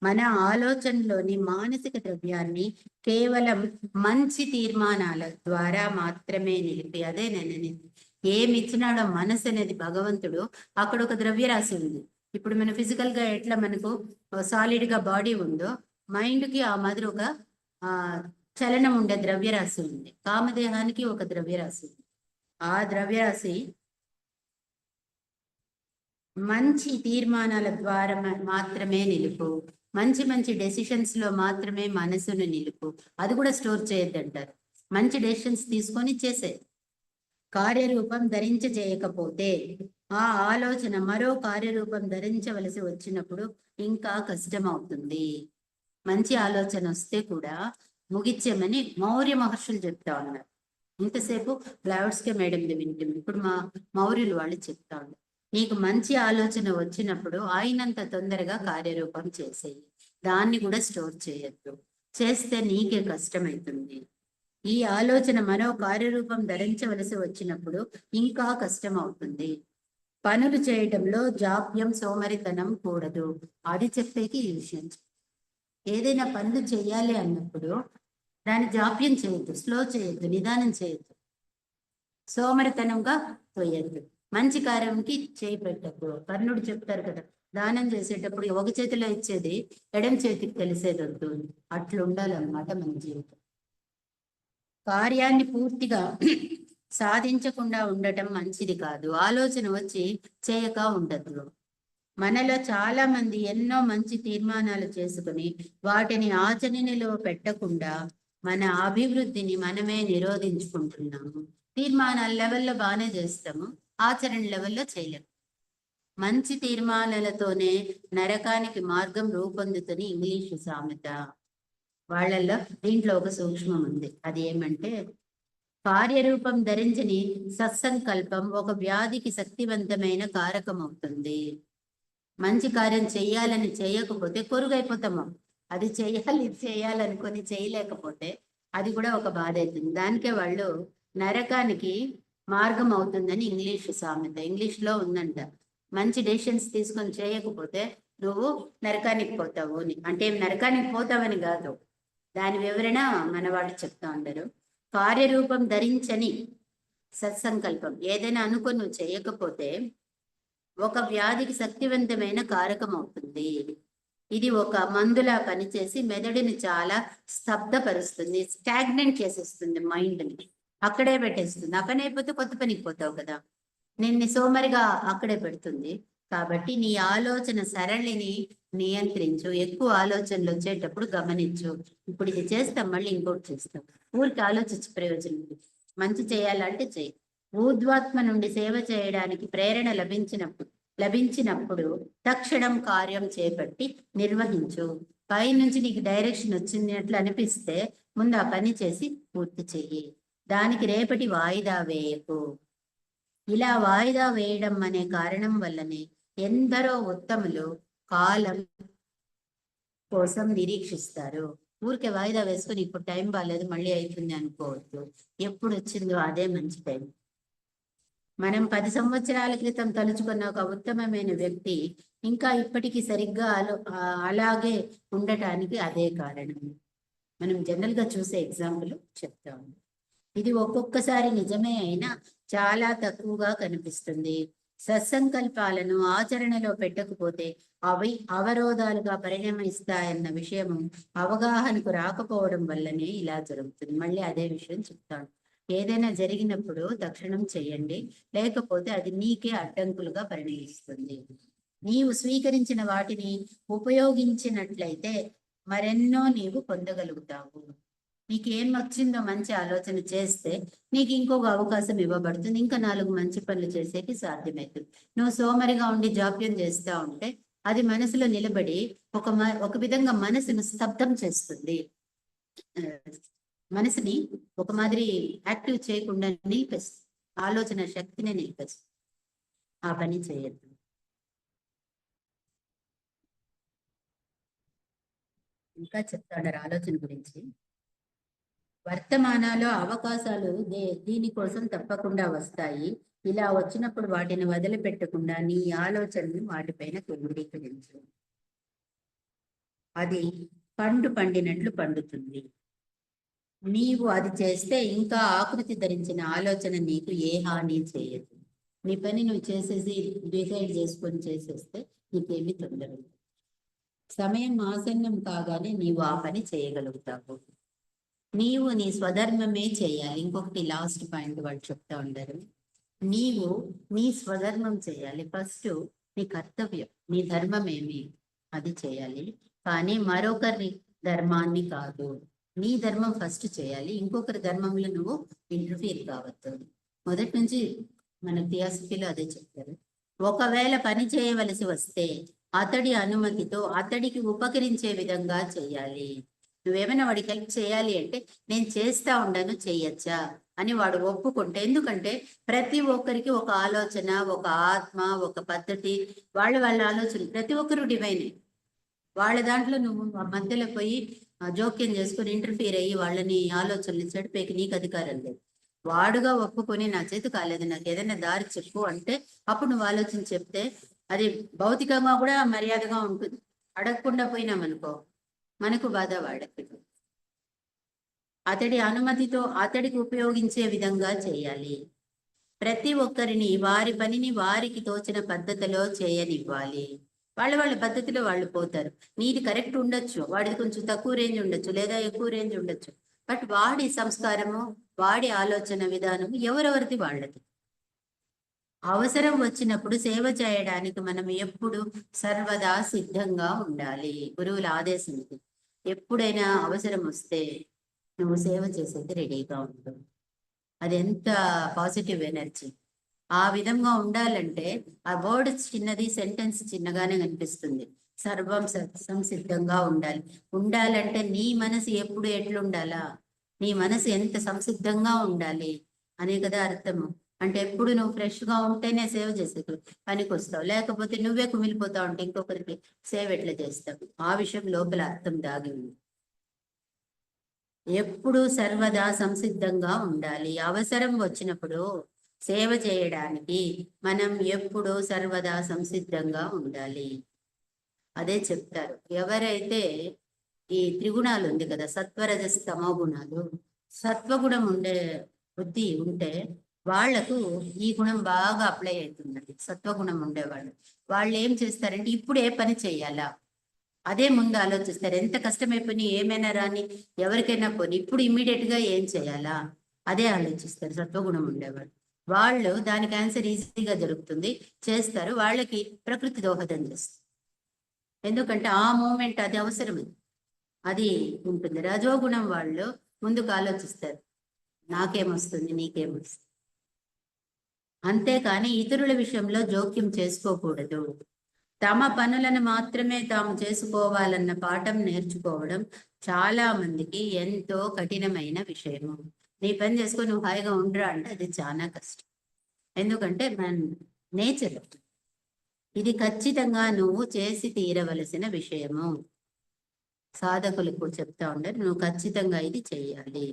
మన ఆలోచనలోని మానసిక ద్రవ్యాన్ని కేవలం మంచి తీర్మానాల ద్వారా మాత్రమే నిలిపి, అదే నేను ఏమి ఇచ్చినాడో మనసు అనేది భగవంతుడు, అక్కడ ఒక ద్రవ్యరాశి ఉంది. ఇప్పుడు మన ఫిజికల్ గా ఎట్లా మనకు సాలిడ్ గా బాడీ ఉందో, మైండ్ కి ఆ మాదిరి ఒక ఆ చలనం ఉండే ద్రవ్యరాశి ఉంది. కామదేహానికి ఒక ద్రవ్యరాశి ఉంది. ఆ ద్రవ్యరాశి మంచి తీర్మానాల ద్వారా మాత్రమే నిలుపు, మంచి మంచి డెసిషన్స్ లో మాత్రమే మనసును నిలుపు. అది కూడా స్టోర్ చేయొద్దంటారు. మంచి డెసిషన్స్ తీసుకొని చేసే కార్యరూపం చేయకపోతే ఆ ఆలోచన మరో కార్యరూపం ధరించవలసి వచ్చినప్పుడు ఇంకా కష్టం అవుతుంది. మంచి ఆలోచన వస్తే కూడా ముగిచ్చేమని మౌర్య మహర్షులు చెప్తా ఉన్నారు. ఇంతసేపు బ్లౌడ్స్కే మేడంది వింటుంది, ఇప్పుడు మా మౌర్యులు వాళ్ళు చెప్తా ఉన్నారు, నీకు మంచి ఆలోచన వచ్చినప్పుడు అయినంత తొందరగా కార్యరూపం చేసేయి, దాన్ని కూడా స్టోర్ చేయొద్దు. చేస్తే నీకే కష్టమవుతుంది. ఈ ఆలోచన మరో కార్యరూపం ధరించవలసి వచ్చినప్పుడు ఇంకా కష్టం అవుతుంది. పనులు చేయటంలో జాప్యం, సోమరితనం కూడదు. అది చెప్పేకి ఈ విషయం. ఏదైనా పనులు చేయాలి అన్నప్పుడు దాన్ని జాప్యం చేయొద్దు, స్లో చేయొద్దు, నిదానం చేయొద్దు, సోమరితనంగా పోయొద్దు. మంచి కార్యంకి చేయి పెట్టద్దు. కర్ణుడు చెప్తారు కదా, దానం చేసేటప్పుడు ఒక చేతిలో ఇచ్చేది ఎడం చేతికి తెలిసేది వద్దు. అట్లా ఉండాలన్నమాట మన జీవితం. కార్యాన్ని పూర్తిగా సాధించకుండా ఉండటం మంచిది కాదు. ఆలోచన వచ్చి చేయక ఉండదు. మనలో చాలా మంది ఎన్నో మంచి తీర్మానాలు చేసుకుని వాటిని ఆచరణలో పెట్టకుండా మన అభివృద్ధిని మనమే నిరోధించుకుంటున్నాము. తీర్మానాల లెవెల్లో బాగానే చేస్తాము, ఆచరణ లెవెల్లో చేయలేము. మంచి తీర్మానాలతోనే నరకానికి మార్గం రూపొందుతుంది ఇంగ్లీషు సామెత. వాళ్ళల్లో దీంట్లో ఒక సూక్ష్మం ఉంది. అది ఏమంటే, కార్యరూపం ధరించని సత్సంకల్పం ఒక వ్యాధికి శక్తివంతమైన కారకం అవుతుంది. మంచి కార్యం చెయ్యాలని చేయకపోతే కొరుగైపోతాము. అది చేయాలనుకొని చేయలేకపోతే అది కూడా ఒక బాధ అవుతుంది. దానికే వాళ్ళు నరకానికి మార్గం అవుతుందని ఇంగ్లీష్ సామెత. ఇంగ్లీష్లో ఉందంట, మంచి డెసిషన్స్ తీసుకొని చేయకపోతే నువ్వు నరకానికి పోతావు అని. అంటే నరకానికి పోతావని కాదు, దాని వివరణ మన వాళ్ళు చెప్తా ఉంటారు. కార్యరూపం ధరించని సత్సంకల్పం, ఏదైనా అనుకొని నువ్వు చేయకపోతే ఒక వ్యాధికి శక్తివంతమైన కారకం అవుతుంది. ఇది ఒక మందులా పనిచేసి మెదడుని చాలా స్తబ్దపరుస్తుంది, స్టాగ్నెంట్ చేసేస్తుంది, మైండ్ని అక్కడే పెట్టేస్తుంది. ఆ పని అయిపోతే కొత్త పనికి పోతావు కదా, నిన్ను సోమరిగా అక్కడే పెడుతుంది. కాబట్టి నీ ఆలోచన సరళిని నియంత్రించు. ఎక్కువ ఆలోచనలు వచ్చేటప్పుడు గమనించు, ఇప్పుడు ఇది చేస్తాం మళ్ళీ ఇంకోటి చేస్తాం, ఊరికి ఆలోచించి ప్రయోజనం. మంచి చేయాలంటే చెయ్యి. ఊర్ధ్వాత్మ నుండి సేవ చేయడానికి ప్రేరణ లభించినప్పుడు తక్షణం కార్యం చేపట్టి నిర్వహించు. పై నుంచి నీకు డైరెక్షన్ వచ్చినట్లు అనిపిస్తే ముందు ఆ పని చేసి పూర్తి చెయ్యి. దానికి రేపటి వాయిదా వేయకు. ఇలా వాయిదా వేయడం అనే కారణం వల్లనే ఎందరో ఉత్తములు కాలం కోసం నిరీక్షిస్తారు. ఊరికే వాయిదా వేసుకొని ఇప్పుడు టైం బాగాలేదు మళ్ళీ అవుతుంది అనుకోవద్దు. ఎప్పుడు వచ్చిందో అదే మంచి టైం. మనం 10 సంవత్సరాల క్రితం తలుచుకున్న ఒక ఉత్తమమైన వ్యక్తి ఇంకా ఇప్పటికీ సరిగ్గా అలాగే ఉండటానికి అదే కారణం. మనం జనరల్ గా చూసే ఎగ్జాంపుల్ చెప్తాము. ఇది ఒక్కొక్కసారి నిజమే అయినా చాలా తక్కువగా కనిపిస్తుంది. సత్సంకల్పాలను ఆచరణలో పెట్టకపోతే అవి అవరోధాలుగా పరిణమిస్తాయన్న విషయము అవగాహనకు రాకపోవడం వల్లనే ఇలా జరుగుతుంది. మళ్ళీ అదే విషయం చెప్తాను. ఏదైనా జరిగినప్పుడు తక్షణం చెయ్యండి, లేకపోతే అది నీకే అడ్డంకులుగా పరిణమిస్తుంది. నీవు స్వీకరించిన వాటిని ఉపయోగించినట్లయితే మరెన్నో నీవు పొందగలుగుతావు. నీకు ఏం వచ్చిందో మంచి ఆలోచన చేస్తే నీకు ఇంకొక అవకాశం ఇవ్వబడుతుంది, ఇంకా 4 మంచి పనులు చేసేకి సాధ్యమవుతుంది. నువ్వు సోమరిగా ఉండి జాప్యం చేస్తా ఉంటే అది మనసులో నిలబడి ఒక విధంగా మనసును స్తబ్దం చేస్తుంది. మనసుని ఒక మాదిరి యాక్టివ్ చేయకుండా నిలిపేస్తుంది, ఆలోచన శక్తిని నిలిపేస్తుంది. ఆ పని చేయొద్దు. ఇంకా చెప్తాడారు ఆలోచన గురించి. వర్తమానాల్లో అవకాశాలు దీనికోసం తప్పకుండా వస్తాయి. ఇలా వచ్చినప్పుడు వాటిని వదిలిపెట్టకుండా నీ ఆలోచనను వాటిపైన కేంద్రీకరించు. అది పండు పండినట్లు పండుతుంది. నీవు అది చేస్తే ఇంకా ఆకృతి ధరించిన ఆలోచన నీకు ఏ హాని చేయదు. నీ పని నువ్వు చేసేసి డిసైడ్ చేసుకొని చేసేస్తే నీకేమి తొందర ఉండదు. సమయం ఆసన్నం కాగానే నీవు ఆ పని చేయగలుగుతావు. నీవు నీ స్వధర్మమే చేయాలి. ఇంకొకటి లాస్ట్ పాయింట్ వాళ్ళు చెప్తా ఉంటారు. నీవు నీ స్వధర్మం చేయాలి. ఫస్ట్ నీ కర్తవ్యం, నీ ధర్మం ఏమి అది చేయాలి. కానీ మరొకరి ధర్మాన్ని కాదు. నీ ధర్మం ఫస్ట్ చేయాలి. ఇంకొకరి ధర్మంలో నువ్వు ఇంటర్ఫీర్ కావద్దు. మొదటి నుంచి మన థియాసఫీలో అదే చెప్తారు. ఒకవేళ పని చేయవలసి వస్తే అతడి అనుమతితో అతడికి ఉపకరించే విధంగా చేయాలి. నువ్వేమైనా వాడికి హెల్ప్ చేయాలి అంటే నేను చేస్తా ఉండను, చెయ్యొచ్చా అని వాడు ఒప్పుకుంటే. ఎందుకంటే ప్రతి ఒక్కరికి ఒక ఆలోచన, ఒక ఆత్మ, ఒక పద్ధతి, వాళ్ళ ఆలోచన ప్రతి ఒక్కరు డివైనే. వాళ్ళ దాంట్లో నువ్వు మధ్యలో పోయి జోక్యం చేసుకుని ఇంటర్ఫీర్ అయ్యి వాళ్ళని ఆలోచనలు చెడిపేకి నీకు అధికారం లేదు. వాడుగా ఒప్పుకొని నా చేతి కాలేదు, నాకు ఏదైనా దారి చెప్పు అంటే అప్పుడు నువ్వు ఆలోచన చెప్తే అది భౌతికంగా కూడా మర్యాదగా ఉంటుంది. అడగకుండా పోయినామనుకో మనకు బాధ, వాడకి. అతడి అనుమతితో అతడికి ఉపయోగించే విధంగా చేయాలి. ప్రతి ఒక్కరిని వారి పనిని వారికి తోచిన పద్ధతిలో చేయనివ్వాలి. వాళ్ళ పద్ధతిలో వాళ్ళు పోతారు. నీది కరెక్ట్ ఉండొచ్చు, వాడిది కొంచెం తక్కువ రేంజ్ ఉండొచ్చు, లేదా ఎక్కువ రేంజ్ ఉండొచ్చు. బట్ వాడి సంస్కారము, వాడి ఆలోచన విధానము ఎవరెవరిది వాళ్ళది. అవసరం వచ్చినప్పుడు సేవ చేయడానికి మనం ఎప్పుడు సర్వదా సిద్ధంగా ఉండాలి. గురువుల ఆదేశం ఇది. ఎప్పుడైనా అవసరం వస్తే నువ్వు సేవ చేసేది రెడీగా ఉంటుంది. అది ఎంత పాజిటివ్ ఎనర్జీ. ఆ విధంగా ఉండాలంటే ఆ వర్డ్ చిన్నది, సెంటెన్స్ చిన్నగానే కనిపిస్తుంది. సర్వం సంసిద్ధంగా ఉండాలి. ఉండాలంటే నీ మనసు ఎప్పుడు ఎట్లుండాలా, నీ మనసు ఎంత సంసిద్ధంగా ఉండాలి అనే కదా అర్థము. అంటే ఎప్పుడు నువ్వు ఫ్రెష్ గా ఉంటేనే సేవ చేసే పనికి వస్తావు. లేకపోతే నువ్వే కుమిలిపోతావు అంటే ఇంకొకరికి సేవ ఎట్లా చేస్తావు. ఆ విషయం లోపల అర్థం దాగి ఉంది. ఎప్పుడు సర్వదా సంసిద్ధంగా ఉండాలి. అవసరం వచ్చినప్పుడు సేవ చేయడానికి మనం ఎప్పుడు సర్వదా సంసిద్ధంగా ఉండాలి. అదే చెప్తారు. ఎవరైతే ఈ త్రిగుణాలు ఉంది కదా, సత్వరజస్ తమో గుణాలు, సత్వగుణం ఉండే బుద్ధి ఉంటే వాళ్లకు ఈ గుణం బాగా అప్లై అవుతుందండి. సత్వగుణం ఉండేవాళ్ళు వాళ్ళు ఏం చేస్తారంటే ఇప్పుడు ఏ పని చేయాలా అదే ముందు ఆలోచిస్తారు. ఎంత కష్టమైపోయి ఏమైనా రాని, ఎవరికైనా పోని, ఇప్పుడు ఇమ్మీడియట్ గా ఏం చేయాలా అదే ఆలోచిస్తారు సత్వగుణం ఉండేవాళ్ళు. వాళ్ళు దానికి ఆన్సర్ ఈజీగా దొరుకుతుంది, చేస్తారు. వాళ్ళకి ప్రకృతి దోహదం చేస్తుంది. ఎందుకంటే ఆ మూమెంట్ అది అవసరం, అది ఉంటుంది. రజోగుణం వాళ్ళు ముందుకు ఆలోచిస్తారు, నాకేమొస్తుంది, నీకేమొస్తుంది. అంతేకాని ఇతరుల విషయంలో జోక్యం చేసుకోకూడదు. తమ పనులను మాత్రమే తాము చేసుకోవాలన్న పాఠం నేర్చుకోవడం చాలా మందికి ఎంతో కఠినమైన విషయము. నీ పని చేసుకొని నువ్వు హాయిగా ఉండరా అంటే అది చాలా కష్టం. ఎందుకంటే మన నేచర్ ఇది. ఖచ్చితంగా నువ్వు చేసి తీరవలసిన విషయము. సాధకులకు చెప్తా ఉండరు, నువ్వు ఖచ్చితంగా ఇది చెయ్యాలి.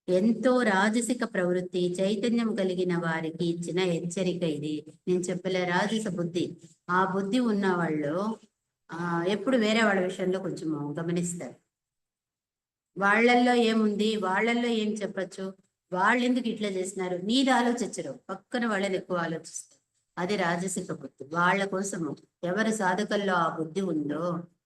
ఎంతో రాజసిక ప్రవృత్తి చైతన్యం కలిగిన వారికి ఇచ్చిన హెచ్చరిక ఇది. నేను చెప్పలే రాజస బుద్ధి, ఆ బుద్ధి ఉన్న వాళ్ళు ఎప్పుడు వేరే వాళ్ళ విషయంలో కొంచెం గమనిస్తారు. వాళ్ళల్లో ఏముంది, వాళ్ళల్లో ఏం చెప్పచ్చు, వాళ్ళు ఎందుకు ఇట్లా చేసినారు, నీది ఆలోచించరు, పక్కన వాళ్ళని ఎక్కువ ఆలోచిస్తారు. అది రాజసిక బుద్ధి. వాళ్ళ కోసము ఎవరు సాధకుల్లో ఆ బుద్ధి ఉందో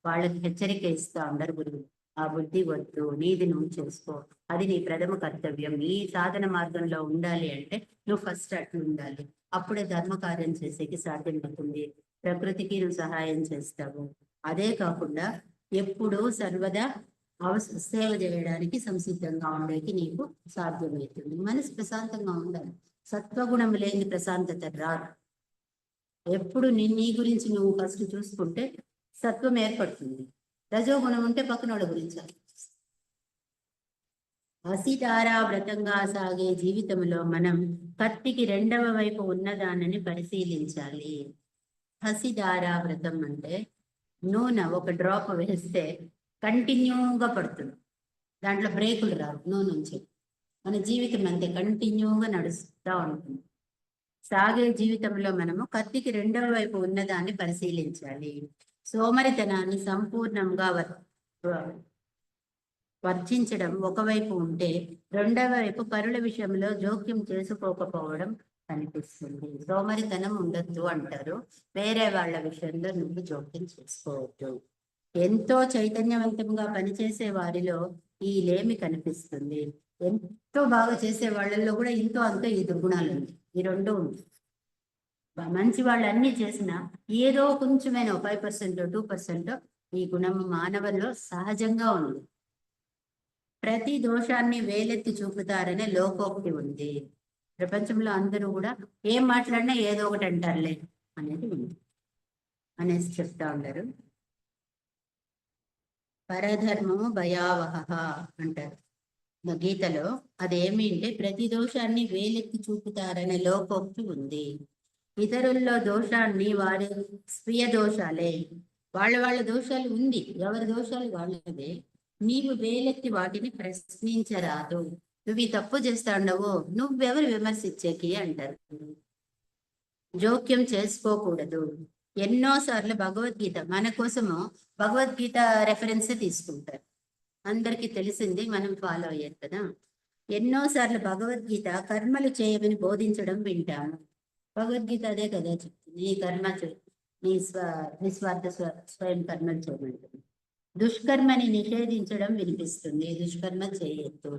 వాళ్ళకి హెచ్చరిక ఇస్తా ఉండరు గురువు. ఆ బుద్ధి వద్దు, నీది నువ్వు చేసుకో, అది నీ ప్రథమ కర్తవ్యం. ఈ సాధన మార్గంలో ఉండాలి అంటే నువ్వు ఫస్ట్ అట్లా ఉండాలి. అప్పుడే ధర్మ కార్యం చేసేకి సాధ్యం అవుతుంది. ప్రకృతికి నువ్వు సహాయం చేస్తావు. అదే కాకుండా ఎప్పుడూ సర్వదా సేవ చేయడానికి సంసిద్ధంగా ఉండేకి నీకు సాధ్యమవుతుంది. మనసు ప్రశాంతంగా ఉండాలి. సత్వగుణం లేని ప్రశాంతత రాదు. ఎప్పుడు నీ గురించి నువ్వు ఫస్ట్ చూసుకుంటే సత్వం ఏర్పడుతుంది. రజోగుణం ఉంటే పక్కనోళ్ళ గురించి హసిధారా వ్రతంగా సాగే జీవితంలో మనం కత్తికి రెండవ వైపు ఉన్నదానని పరిశీలించాలి. హసిధారా వ్రతం అంటే నూనె ఒక డ్రాప్ వేస్తే కంటిన్యూగా పడుతుంది, దాంట్లో బ్రేకులు రావు. నూనె నుంచి మన జీవితం అంతే కంటిన్యూగా నడుస్తూ ఉంటుంది. సాగే జీవితంలో మనము కత్తికి రెండవ వైపు ఉన్నదాన్ని పరిశీలించాలి. సోమరితనాన్ని సంపూర్ణంగా వర్జించడం ఒకవైపు ఉంటే, రెండవ వైపు పరుల విషయంలో జోక్యం చేసుకోకపోవడం కనిపిస్తుంది. సోమరితనం ఉండొద్దు అంటారు, వేరే వాళ్ళ విషయంలో నువ్వు జోక్యం చేసుకోవద్దు. ఎంతో చైతన్యవంతంగా పనిచేసే వారిలో ఈ లేమి కనిపిస్తుంది. ఎంతో బాగా చేసే వాళ్ళల్లో కూడా ఇంతో అంతో ఈ దుర్గుణాలు ఉన్నాయి. ఈ రెండు ఉంది. మంచి వాళ్ళు అన్ని చేసినా ఏదో కొంచెమైనా 5% 2% ఈ గుణం మానవుల్లో సహజంగా ఉంది. ప్రతి దోషాన్ని వేలెత్తి చూపుతారనే లోకోక్తి ఉంది. ప్రపంచంలో అందరూ కూడా ఏం మాట్లాడినా ఏదో ఒకటి అంటారులే అనేది ఉంది అనేసి చెప్తా ఉంటారు. పరధర్మము భయావహ అంటారు గీతలో. అదేమి అంటే ప్రతి దోషాన్ని వేలెత్తి చూపుతారనే లోకోక్తి ఉంది. ఇతరుల్లో దోషాన్ని వారి స్వీయ దోషాలే, వాళ్ళ దోషాలు ఉంది, ఎవరి దోషాలు వాళ్ళదే. నీవు వేలెత్తి వాటిని ప్రశ్నించరాదు. నువ్వు ఈ తప్పు చేస్తా ఉండవు, నువ్వెవరు విమర్శించేకి అంటారు. జోక్యం చేసుకోకూడదు. ఎన్నోసార్లు భగవద్గీత మన కోసము భగవద్గీత రెఫరెన్స్ తీసుకుంటారు. అందరికీ తెలిసింది, మనం ఫాలో అయ్యారు కదా. ఎన్నోసార్లు భగవద్గీత కర్మలు చేయమని బోధించడం వింటాము. భగవద్గీత అదే కదా చెప్తుంది, నీ కర్మ నిస్వార్థ స్వయం కర్మలు చేయమంటుంది. దుష్కర్మని నిషేధించడం వినిపిస్తుంది, దుష్కర్మ చేయొద్దు.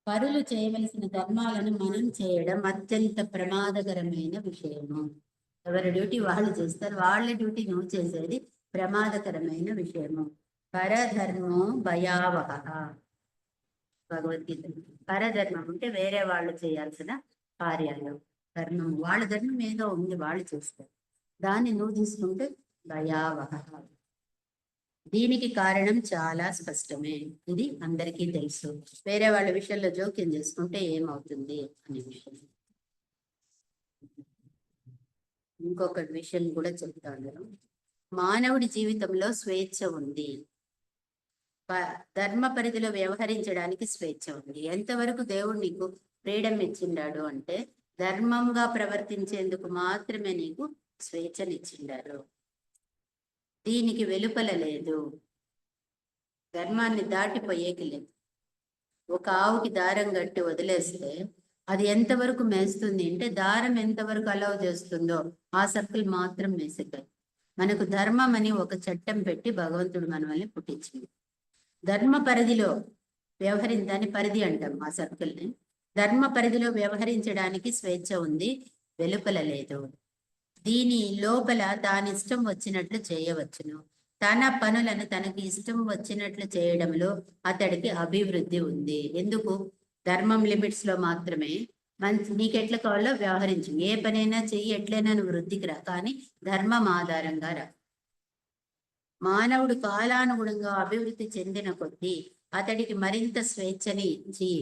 పరులు చేయవలసిన ధర్మాలను మనం చేయడం అత్యంత ప్రమాదకరమైన విషయము. ఎవరి డ్యూటీ వాళ్ళు చేస్తారు, వాళ్ళ డ్యూటీ నువ్వు చేసేది ప్రమాదకరమైన విషయము. పరధర్మం భయావహ. భగవద్గీత పరధర్మం అంటే వేరే వాళ్ళు చేయాల్సిన కార్యాలు, ధర్మం. వాళ్ళ ధర్మం ఏదో ఉంది, వాళ్ళు చేస్తారు, దాన్ని నువ్వు తీసుకుంటే భయావహ. దీనికి కారణం చాలా స్పష్టమే, ఇది అందరికీ తెలుసు. వేరే వాళ్ళ విషయంలో జోక్యం చేసుకుంటే ఏమవుతుంది అనే విషయం. ఇంకొక విషయం కూడా చెప్తాను. మానవుడి జీవితంలో స్వేచ్ఛ ఉంది, ధర్మ పరిధిలో వ్యవహరించడానికి స్వేచ్ఛ ఉంది. ఎంతవరకు దేవుడు నీకు ఫ్రీడమ్ ఇచ్చిండాడు అంటే, ధర్మంగా ప్రవర్తించేందుకు మాత్రమే నీకు స్వేచ్ఛనిచ్చిండారు. దీనికి వెలుపల లేదు, ధర్మాన్ని దాటిపోయేకి లేదు. ఒక ఆవుకి దారం కట్టి వదిలేస్తే అది ఎంతవరకు మేస్తుంది అంటే, దారం ఎంతవరకు అలౌ చేస్తుందో ఆ సర్కిల్ మాత్రం మేసేకాయి. మనకు ధర్మం అని ఒక చట్టం పెట్టి భగవంతుడు మనల్ని పుట్టించింది. ధర్మ పరిధిలో దాని పరిధి అంటాం ఆ సర్కిల్ని. ధర్మ పరిధిలో వ్యవహరించడానికి స్వేచ్ఛ ఉంది, వెలుపల లేదు. దీని లోపల దాని ఇష్టం వచ్చినట్లు చేయవచ్చును. తన పనులను తనకి ఇష్టం వచ్చినట్లు చేయడంలో అతడికి అభివృద్ధి ఉంది. ఎందుకు? ధర్మం లిమిట్స్ లో మాత్రమే. నీకు ఎట్లా కావాలో వ్యవహరించు, ఏ పనైనా చెయ్యి, ఎట్లయినా నువ్వు వృద్ధికి రా, కానీ ధర్మం ఆధారంగా రా. మానవుడు కాలానుగుణంగా అభివృద్ధి చెందిన కొద్దీ అతడికి మరింత స్వేచ్ఛని ఇచ్చి,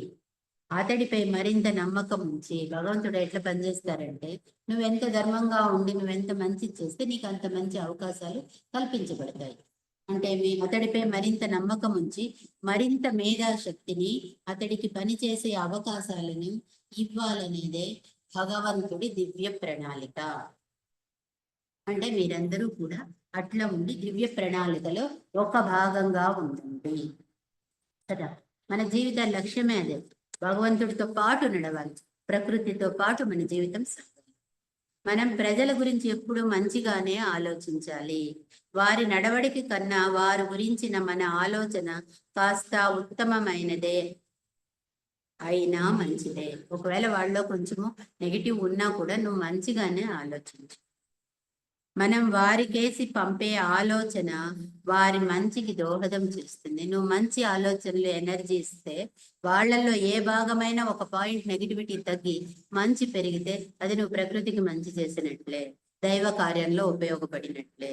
అతడిపై మరింత నమ్మకం ఉంచి, భగవంతుడు ఎట్లా పనిచేస్తారంటే, నువ్వెంత ధర్మంగా ఉండి నువ్వెంత మంచి చేస్తే నీకు అంత మంచి అవకాశాలు కల్పించబడతాయి. అంటే అతడిపై మరింత నమ్మకం ఉంచి మరింత మేధాశక్తిని, అతడికి పనిచేసే అవకాశాలను ఇవ్వాలనేదే భగవంతుడి దివ్య ప్రణాళిక. అంటే మీరందరూ కూడా అట్లా ఉండి దివ్య ప్రణాళికలో ఒక భాగంగా ఉంటుంది కదా. మన జీవిత లక్ష్యమే అదే, భగవంతుడితో పాటు నడవాలి, ప్రకృతితో పాటు మన జీవితం సాగాలి. మనం ప్రజల గురించి ఎప్పుడు మంచిగానే ఆలోచించాలి. వారి నడవడికి కన్నా వారి గురించిన మన ఆలోచన కాస్త ఉత్తమమైనదే అయినా మంచిదే. ఒకవేళ వాళ్ళలో కొంచెము నెగిటివ్ ఉన్నా కూడా నువ్వు మంచిగానే ఆలోచించు. మనం వారికేసి పంపే ఆలోచన వారి మంచికి దోహదం చేస్తుంది. నువ్వు మంచి ఆలోచనలు ఎనర్జీ ఇస్తే, వాళ్ళల్లో ఏ భాగమైనా ఒక పాయింట్ నెగిటివిటీ తగ్గి మంచి పెరిగితే అది నువ్వు ప్రకృతికి మంచి చేసినట్లే, దైవ కార్యంలో ఉపయోగపడినట్లే.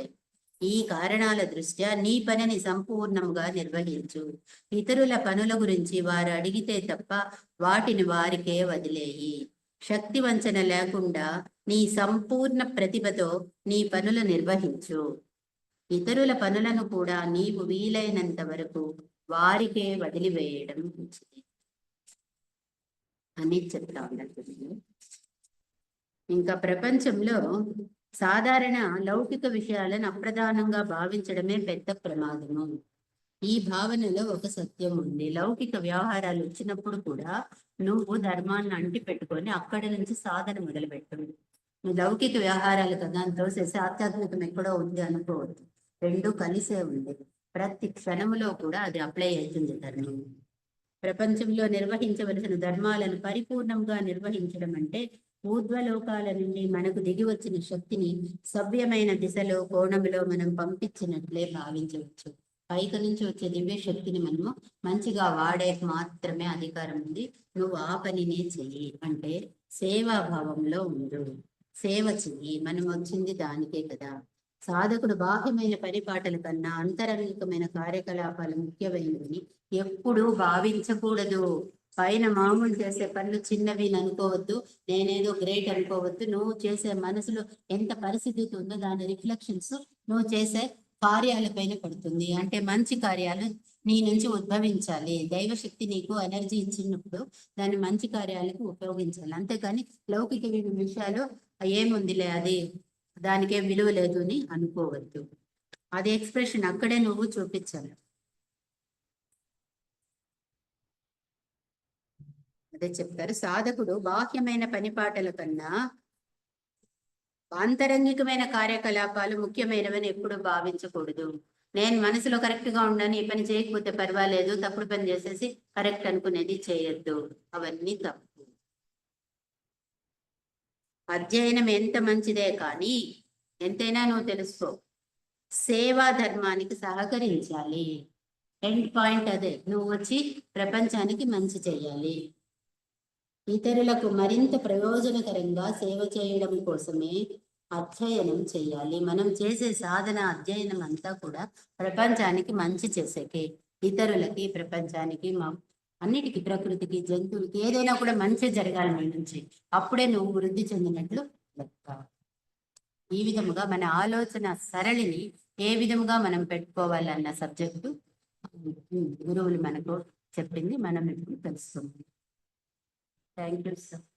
ఈ కారణాల దృష్ట్యా నీ పనిని సంపూర్ణంగా నిర్వహించు. ఇతరుల పనుల గురించి వారు అడిగితే తప్ప వాటిని వారికే వదిలేయి. శక్తి వంచన లేకుండా నీ సంపూర్ణ ప్రతిభతో నీ పనులు నిర్వహించు. ఇతరుల పనులను కూడా నీవు వీలైనంత వరకు వారికే వదిలివేయడం మంచిది అని చెప్తా ఉన్నట్టు. ఇంకా ప్రపంచంలో సాధారణ లౌకిక విషయాలను అప్రధానంగా భావించడమే పెద్ద ప్రమాదము. ఈ భావనలో ఒక సత్యం ఉంది. లౌకిక వ్యవహారాలు వచ్చినప్పుడు కూడా నువ్వు ధర్మాన్ని అంటి పెట్టుకొని అక్కడి నుంచి సాధన మొదలుపెట్టు. నువ్వు లౌకిక వ్యవహారాలు కదా అని తోసేసి ఆధ్యాత్మికం ఎక్కడో ఉంది అనుకోవద్దు. రెండు కలిసే ఉంది. ప్రతి క్షణంలో కూడా అది అప్లై అవుతుంది ధర్మం. ప్రపంచంలో నిర్వహించవలసిన ధర్మాలను పరిపూర్ణంగా నిర్వహించడం అంటే ఊర్ధ్వలోకాల నుండి మనకు దిగి వచ్చిన శక్తిని సవ్యమైన దిశలో కోణంలో మనం పంపించినట్లే భావించవచ్చు. పైకి నుంచి వచ్చే దివ్య శక్తిని మనము మంచిగా వాడే మాత్రమే అధికారం ఉంది. నువ్వు ఆ పనినే చెయ్యి, అంటే సేవాభావంలో ఉండు, సేవ చెయ్యి. మనం వచ్చింది దానికే కదా. సాధకుడు బాహ్యమైన పరిపాటల కన్నా అంతరంగికమైన కార్యకలాపాలు ముఖ్యమైనవని ఎప్పుడూ భావించకూడదు. పైన మామూలు చేసే పనులు చిన్నవి అనుకోవద్దు, నేనేదో గ్రేట్ అనుకోవద్దు. నువ్వు చేసే మనసులో ఎంత పరిస్థితి ఉందో దాని రిఫ్లెక్షన్స్ నువ్వు చేసే కార్యాలపైన పడుతుంది. అంటే మంచి కార్యాలు నీ నుంచి ఉద్భవించాలి. దైవశక్తి నీకు ఎనర్జీ ఇచ్చినప్పుడు దాన్ని మంచి కార్యాలకు ఉపయోగించాలి. అంతేకాని లౌకిక విషయాలు ఏముందిలే అది దానికేం విలువ లేదు అని అనుకోవద్దు. అది ఎక్స్ప్రెషన్ అక్కడే నువ్వు చూపించాలి. అదే చెప్తారు, సాధకుడు బాహ్యమైన పనిపాటల కన్నా ఆంతరంగికమైన కార్యకలాపాలు ముఖ్యమైనవని ఎప్పుడు భావించకూడదు. నేను మనసులో కరెక్ట్ గా ఉండని, ఈ పని చేయకపోతే పర్వాలేదు, తప్పుడు పని చేసేసి కరెక్ట్ అనుకునేది చేయొద్దు. అవన్నీ తప్పు. అధ్యయనం ఎంత మంచిదే కానీ ఎంతైనా నువ్వు తెలుసుకో, సేవా ధర్మానికి సహకరించాలి. ఎండ్ పాయింట్ అదే. నువ్వు వచ్చి ప్రపంచానికి మంచి చేయాలి, ఇతరులకు మరింత ప్రయోజనకరంగా సేవ చేయడం కోసమే అధ్యయనం చేయాలి. మనం చేసే సాధన అధ్యయనం అంతా కూడా ప్రపంచానికి మంచి చేసేకే, ఇతరులకి, ప్రపంచానికి, అన్నిటికీ, ప్రకృతికి, జంతువులకి, ఏదైనా కూడా మంచి జరగాలి నీ నుంచి. అప్పుడే నువ్వు వృద్ధి చెందినట్లు లెక్క. ఈ విధముగా మన ఆలోచన సరళిని ఏ విధముగా మనం పెట్టుకోవాలన్న సబ్జెక్టు గురువులు మనకు చెప్పింది మనం ఇప్పుడు తెలుసుకుందాం. Thank you sir.